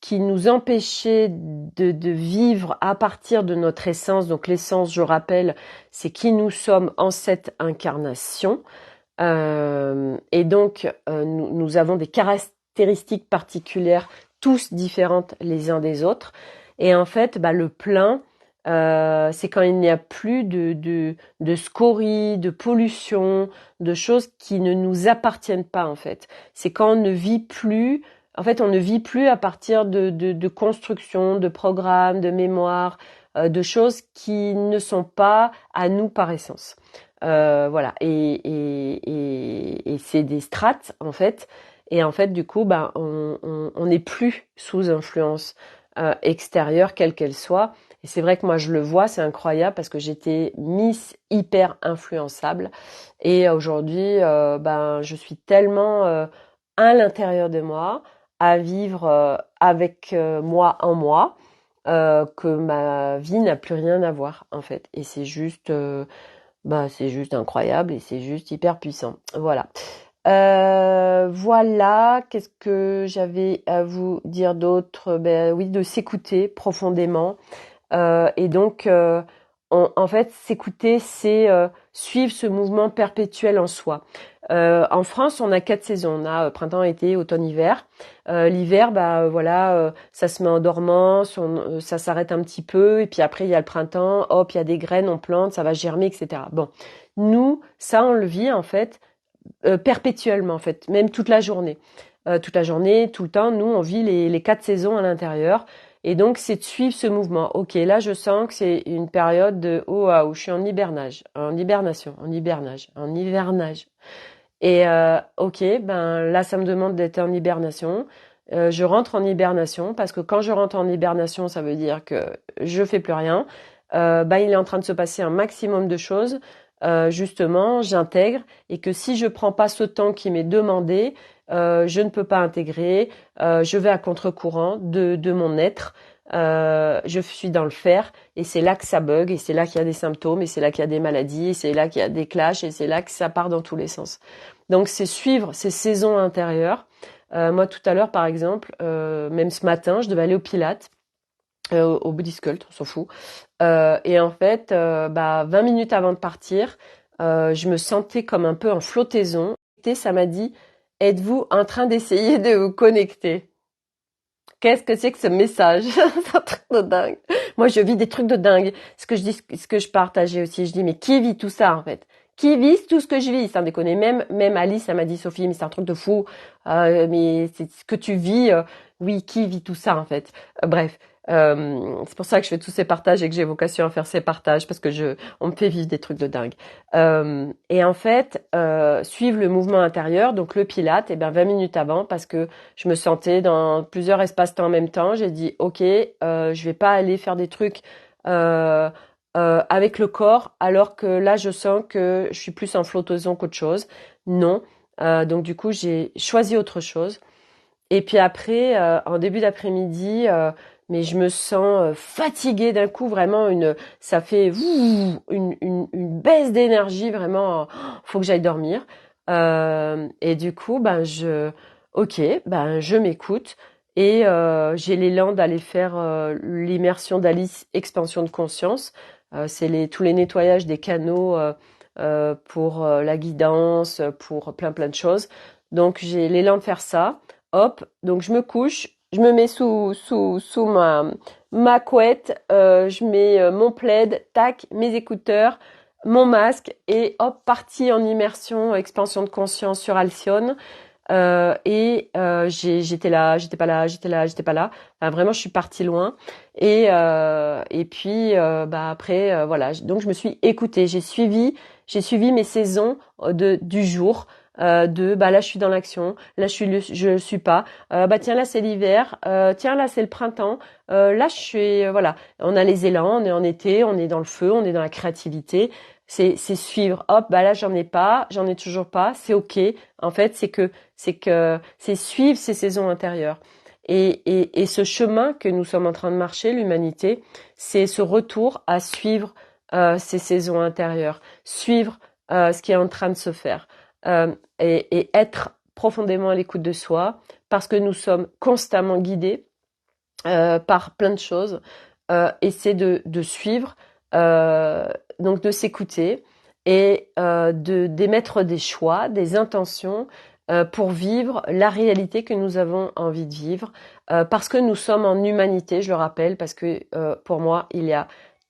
qui nous empêchait de vivre à partir de notre essence. Donc l'essence, je rappelle, c'est qui nous sommes en cette incarnation. Et donc nous avons des caractéristiques particulières, tous différentes les uns des autres. Et en fait, bah, le plein, c'est quand il n'y a plus de scories, de pollution, de choses qui ne nous appartiennent pas en fait. C'est quand on ne vit plus, en fait, on ne vit plus à partir de constructions, de programmes, de mémoires, de choses qui ne sont pas à nous par essence. Voilà, et c'est des strates en fait. Et en fait, du coup, ben, on n'est plus sous influence extérieure, quelle qu'elle soit. Et c'est vrai que moi, je le vois, c'est incroyable parce que j'étais Miss hyper influençable. Et aujourd'hui, ben, je suis tellement à l'intérieur de moi, à vivre avec moi en moi, que ma vie n'a plus rien à voir, en fait. Et c'est juste incroyable et c'est juste hyper puissant. Voilà. Voilà, qu'est-ce que j'avais à vous dire d'autre? Ben oui, de s'écouter profondément. Et donc, en fait, s'écouter, c'est suivre ce mouvement perpétuel en soi. En France, on a 4 saisons. On a printemps, été, automne, hiver. L'hiver, bah voilà, ça se met en dormance, ça s'arrête un petit peu, et puis après il y a le printemps. Hop, il y a des graines, on plante, ça va germer, etc. Bon, nous, ça, on le vit en fait perpétuellement, en fait, même toute la journée, tout le temps. Nous, on vit les 4 saisons à l'intérieur. Et donc, c'est de suivre ce mouvement. Ok, là, je sens que c'est une période de oh, waouh, je suis en hibernage, en hibernation, en hibernage, en hivernage. Et ok, ben là, ça me demande d'être en hibernation. Je rentre en hibernation parce que quand je rentre en hibernation, ça veut dire que je fais plus rien. Ben, il est en train de se passer un maximum de choses. Justement, j'intègre et que si je prends pas ce temps qui m'est demandé, je ne peux pas intégrer. Je vais à contre-courant de mon être. Je suis dans le faire et c'est là que ça bug et c'est là qu'il y a des symptômes et c'est là qu'il y a des maladies et c'est là qu'il y a des clashs et c'est là que ça part dans tous les sens. Donc c'est suivre ces saisons intérieures. Moi tout à l'heure par exemple, même ce matin, je devais aller au Pilates, au Body Sculpt, on s'en fout. Et en fait, 20 minutes avant de partir, je me sentais comme un peu en flottaison. Ça m'a dit, êtes-vous en train d'essayer de vous connecter? Qu'est-ce que c'est que ce message? C'est un truc de dingue. Moi, je vis des trucs de dingue. Ce que je partageais aussi, je dis, mais qui vit tout ça, en fait? Qui vit tout ce que je vis? Sans déconner. Même Alice, elle m'a dit, Sophie, mais c'est un truc de fou. Mais c'est ce que tu vis. Oui, qui vit tout ça, en fait? Bref. C'est pour ça que je fais tous ces partages et que j'ai vocation à faire ces partages parce que on me fait vivre des trucs de dingue. Et en fait, suivre le mouvement intérieur, donc le Pilate, 20 minutes avant, parce que je me sentais dans plusieurs espaces-temps en même temps. J'ai dit, ok, je vais pas aller faire des trucs euh, avec le corps, alors que là, je sens que je suis plus en flottaison qu'autre chose. Non. Donc du coup, j'ai choisi autre chose. Et puis après, en début d'après-midi, mais je me sens fatiguée d'un coup, vraiment ça fait une baisse d'énergie, vraiment. Faut que j'aille dormir. Et du coup, ok, je m'écoute et j'ai l'élan d'aller faire l'immersion d'Alice, expansion de conscience. C'est tous les nettoyages des canaux pour la guidance, pour plein de choses. Donc j'ai l'élan de faire ça. Hop, donc je me couche, je me mets sous ma couette, je mets mon plaid, tac, mes écouteurs, mon masque et hop, parti en immersion, expansion de conscience sur Alcyone. J'étais là, j'étais pas là, j'étais là, j'étais pas là. Enfin, vraiment, je suis partie loin. Et puis après, voilà. Donc je me suis écoutée, j'ai suivi mes saisons du jour. Là je suis dans l'action, là je suis pas, tiens là c'est l'hiver, tiens là c'est le printemps, là je suis voilà, on a les élans, on est en été, on est dans le feu, on est dans la créativité, c'est suivre, hop là j'en ai toujours pas, c'est ok. En fait c'est suivre ces saisons intérieures. Et ce chemin que nous sommes en train de marcher, l'humanité, c'est ce retour à suivre ces saisons intérieures, suivre ce qui est en train de se faire. Et être profondément à l'écoute de soi, parce que nous sommes constamment guidés par plein de choses, et c'est de suivre, donc de s'écouter et d'émettre des choix, des intentions pour vivre la réalité que nous avons envie de vivre, parce que nous sommes en humanité, je le rappelle, parce que pour moi, il y a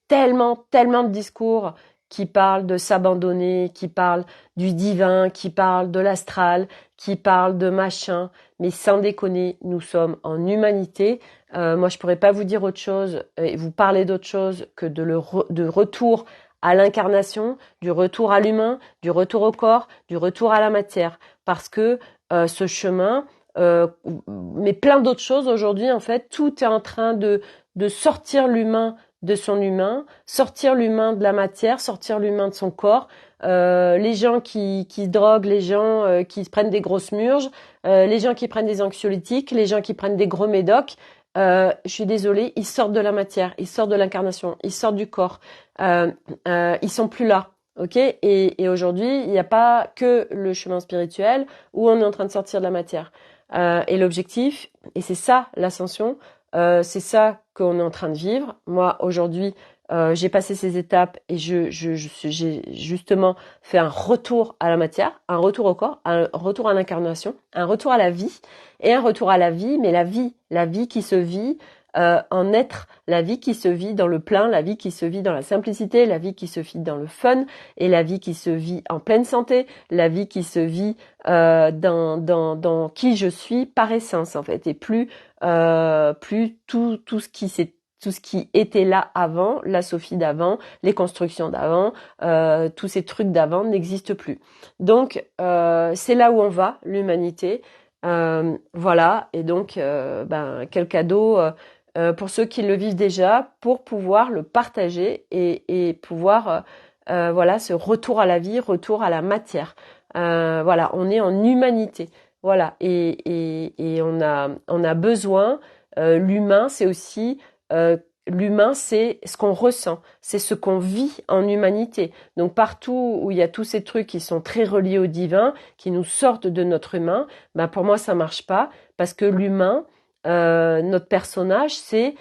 tellement de discours qui parlent de s'abandonner, qui parlent du divin, qui parlent de l'astral, qui parlent de machin, mais sans déconner, nous sommes en humanité. Moi, je pourrais pas vous dire autre chose et vous parler d'autre chose que de retour à l'incarnation, du retour à l'humain, du retour au corps, du retour à la matière, parce que ce chemin, mais plein d'autres choses aujourd'hui, en fait, tout est en train de sortir l'humain de son humain, sortir l'humain de la matière, sortir l'humain de son corps. Les gens qui se droguent, les gens qui se prennent des grosses murges, les gens qui prennent des anxiolytiques, les gens qui prennent des gros médocs, je suis désolée, ils sortent de la matière, ils sortent de l'incarnation, ils sortent du corps, ils sont plus là. Ok, et aujourd'hui, il n'y a pas que le chemin spirituel où on est en train de sortir de la matière. Et l'objectif, et c'est ça l'ascension, c'est ça qu'on est en train de vivre. Moi, aujourd'hui, j'ai passé ces étapes et j'ai justement fait un retour à la matière, un retour au corps, un retour à l'incarnation, un retour à la vie et un retour à la vie, mais la vie qui se vit en être, la vie qui se vit dans le plein, la vie qui se vit dans la simplicité, la vie qui se vit dans le fun et la vie qui se vit en pleine santé, la vie qui se vit dans qui je suis par essence en fait, et plus tout ce qui était là avant, la Sophie d'avant, les constructions d'avant, tous ces trucs d'avant n'existent plus. Donc c'est là où on va, l'humanité. Voilà, et donc quel cadeau pour ceux qui le vivent déjà, pour pouvoir le partager et pouvoir voilà, ce retour à la vie, retour à la matière. Voilà, on est en humanité. Voilà, et on a besoin. L'humain, c'est aussi l'humain, c'est ce qu'on ressent, c'est ce qu'on vit en humanité. Donc partout où il y a tous ces trucs qui sont très reliés au divin, qui nous sortent de notre humain, pour moi ça marche pas parce que l'humain, notre personnage, c'est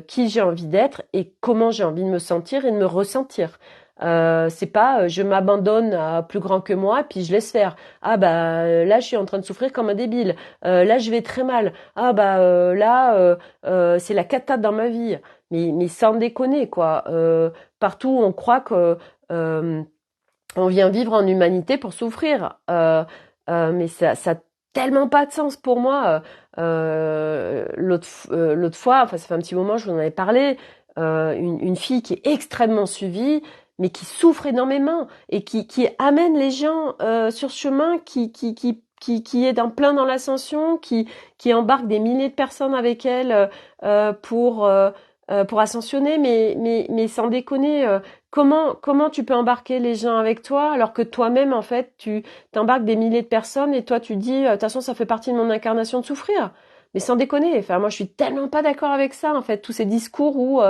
qui j'ai envie d'être et comment j'ai envie de me sentir et de me ressentir. C'est pas je m'abandonne à plus grand que moi puis je laisse faire. Ah bah là je suis en train de souffrir comme un débile. Là je vais très mal. Ah bah là c'est la cata dans ma vie. Mais sans déconner quoi. Partout on croit que euh, on vient vivre en humanité pour souffrir. Mais ça a tellement pas de sens pour moi. L'autre fois, enfin ça fait un petit moment, je vous en avais parlé, une fille qui est extrêmement suivie, mais qui souffre énormément et qui amène les gens sur ce chemin, qui est en plein dans l'ascension, qui embarque des milliers de personnes avec elle pour ascensionner, mais sans déconner. Comment tu peux embarquer les gens avec toi alors que toi-même, en fait, tu t'embarques des milliers de personnes et toi, tu dis, de toute façon, ça fait partie de mon incarnation de souffrir. Mais sans déconner, enfin, moi, je suis tellement pas d'accord avec ça, en fait, tous ces discours où,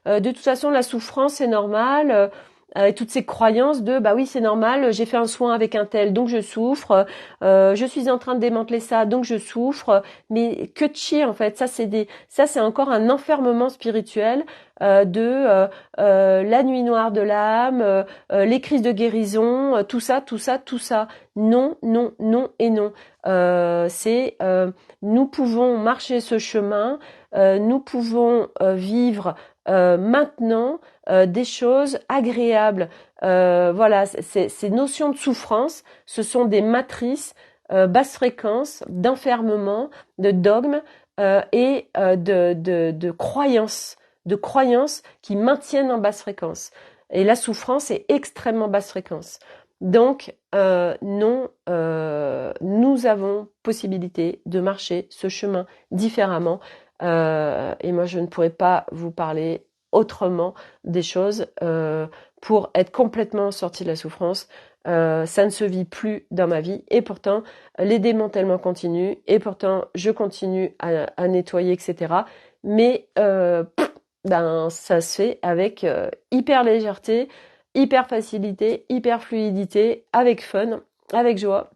de toute façon, la souffrance, c'est normal, et toutes ces croyances de, bah oui, c'est normal, j'ai fait un soin avec un tel, donc je souffre, je suis en train de démanteler ça, donc je souffre, mais que de chier, en fait, ça, c'est encore un enfermement spirituel, la nuit noire de l'âme, les crises de guérison, tout ça. Non, non, non et non. C'est nous pouvons marcher ce chemin, nous pouvons vivre maintenant des choses agréables. Voilà, ces notions de souffrance, ce sont des matrices basse fréquence, d'enfermement, de dogmes et de croyances qui maintiennent en basse fréquence. Et la souffrance est extrêmement basse fréquence. Donc, non, nous avons possibilité de marcher ce chemin différemment. Et moi, je ne pourrais pas vous parler autrement des choses pour être complètement sortie de la souffrance. Ça ne se vit plus dans ma vie. Et pourtant, les démantèlements continuent. Et pourtant, je continue à nettoyer, etc. Mais ben ça se fait avec hyper légèreté, hyper facilité, hyper fluidité, avec fun, avec joie.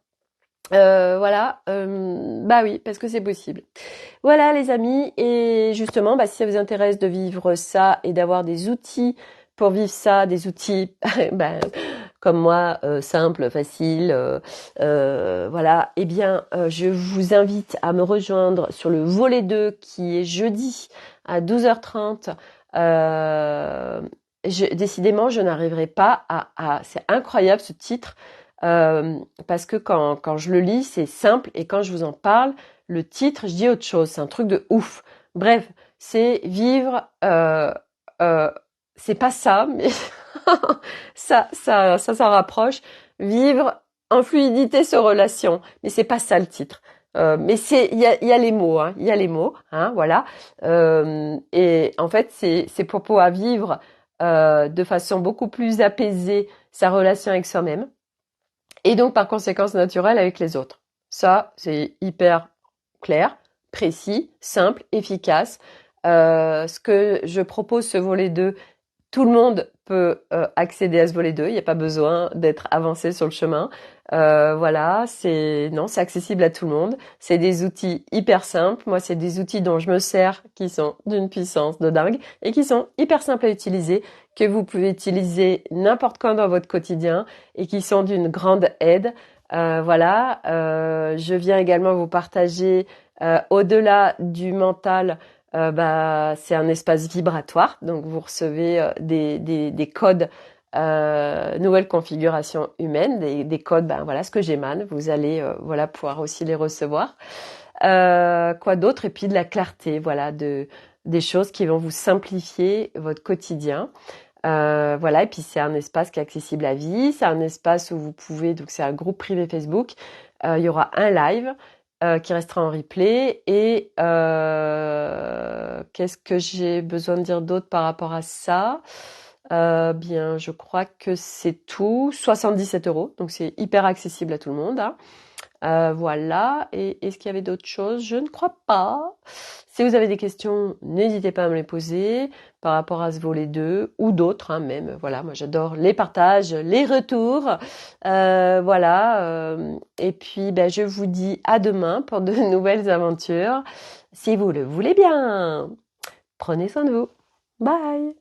Voilà, bah oui, parce que c'est possible. Voilà les amis, et justement, bah, si ça vous intéresse de vivre ça et d'avoir des outils pour vivre ça, des outils bah, comme moi, simples, faciles, voilà, eh bien, je vous invite à me rejoindre sur le volet 2 qui est jeudi à 12h30. Décidément, je n'arriverai pas à... C'est incroyable ce titre. Parce que quand je le lis, c'est simple et quand je vous en parle, le titre, je dis autre chose. C'est un truc de ouf. Bref, c'est vivre. Euh, c'est pas ça, mais ça s'en rapproche. Vivre en fluidité sur relation, mais c'est pas ça le titre. Mais il y a les mots, hein, il y a les mots, hein, voilà. Et en fait, c'est pour pouvoir vivre de façon beaucoup plus apaisée sa relation avec soi-même et donc par conséquence naturelle avec les autres. Ça, c'est hyper clair, précis, simple, efficace. Ce que je propose, ce volet 2, tout le monde peut accéder à ce volet 2. Il n'y a pas besoin d'être avancé sur le chemin. Voilà, c'est accessible à tout le monde. C'est des outils hyper simples. Moi, c'est des outils dont je me sers qui sont d'une puissance de dingue et qui sont hyper simples à utiliser, que vous pouvez utiliser n'importe quand dans votre quotidien et qui sont d'une grande aide. Voilà, je viens également vous partager au-delà du mental. Bah, c'est un espace vibratoire, donc vous recevez des codes, nouvelle configuration humaine, des codes, ben voilà, ce que j'émane, vous allez voilà pouvoir aussi les recevoir. Quoi d'autre? Et puis de la clarté, voilà, des choses qui vont vous simplifier votre quotidien. Voilà, et puis c'est un espace qui est accessible à vie, c'est un espace où vous pouvez, donc c'est un groupe privé Facebook, il y aura un live qui restera en replay, et qu'est-ce que j'ai besoin de dire d'autre par rapport à ça? Bien, je crois que c'est tout, 77 €, donc c'est hyper accessible à tout le monde, hein. Voilà, et est-ce qu'il y avait d'autres choses? Je ne crois pas. Si vous avez des questions, n'hésitez pas à me les poser par rapport à ce volet 2 ou d'autres, hein, même. Voilà, moi j'adore les partages, les retours. Voilà, et puis ben, je vous dis à demain pour de nouvelles aventures, si vous le voulez bien. Prenez soin de vous. Bye!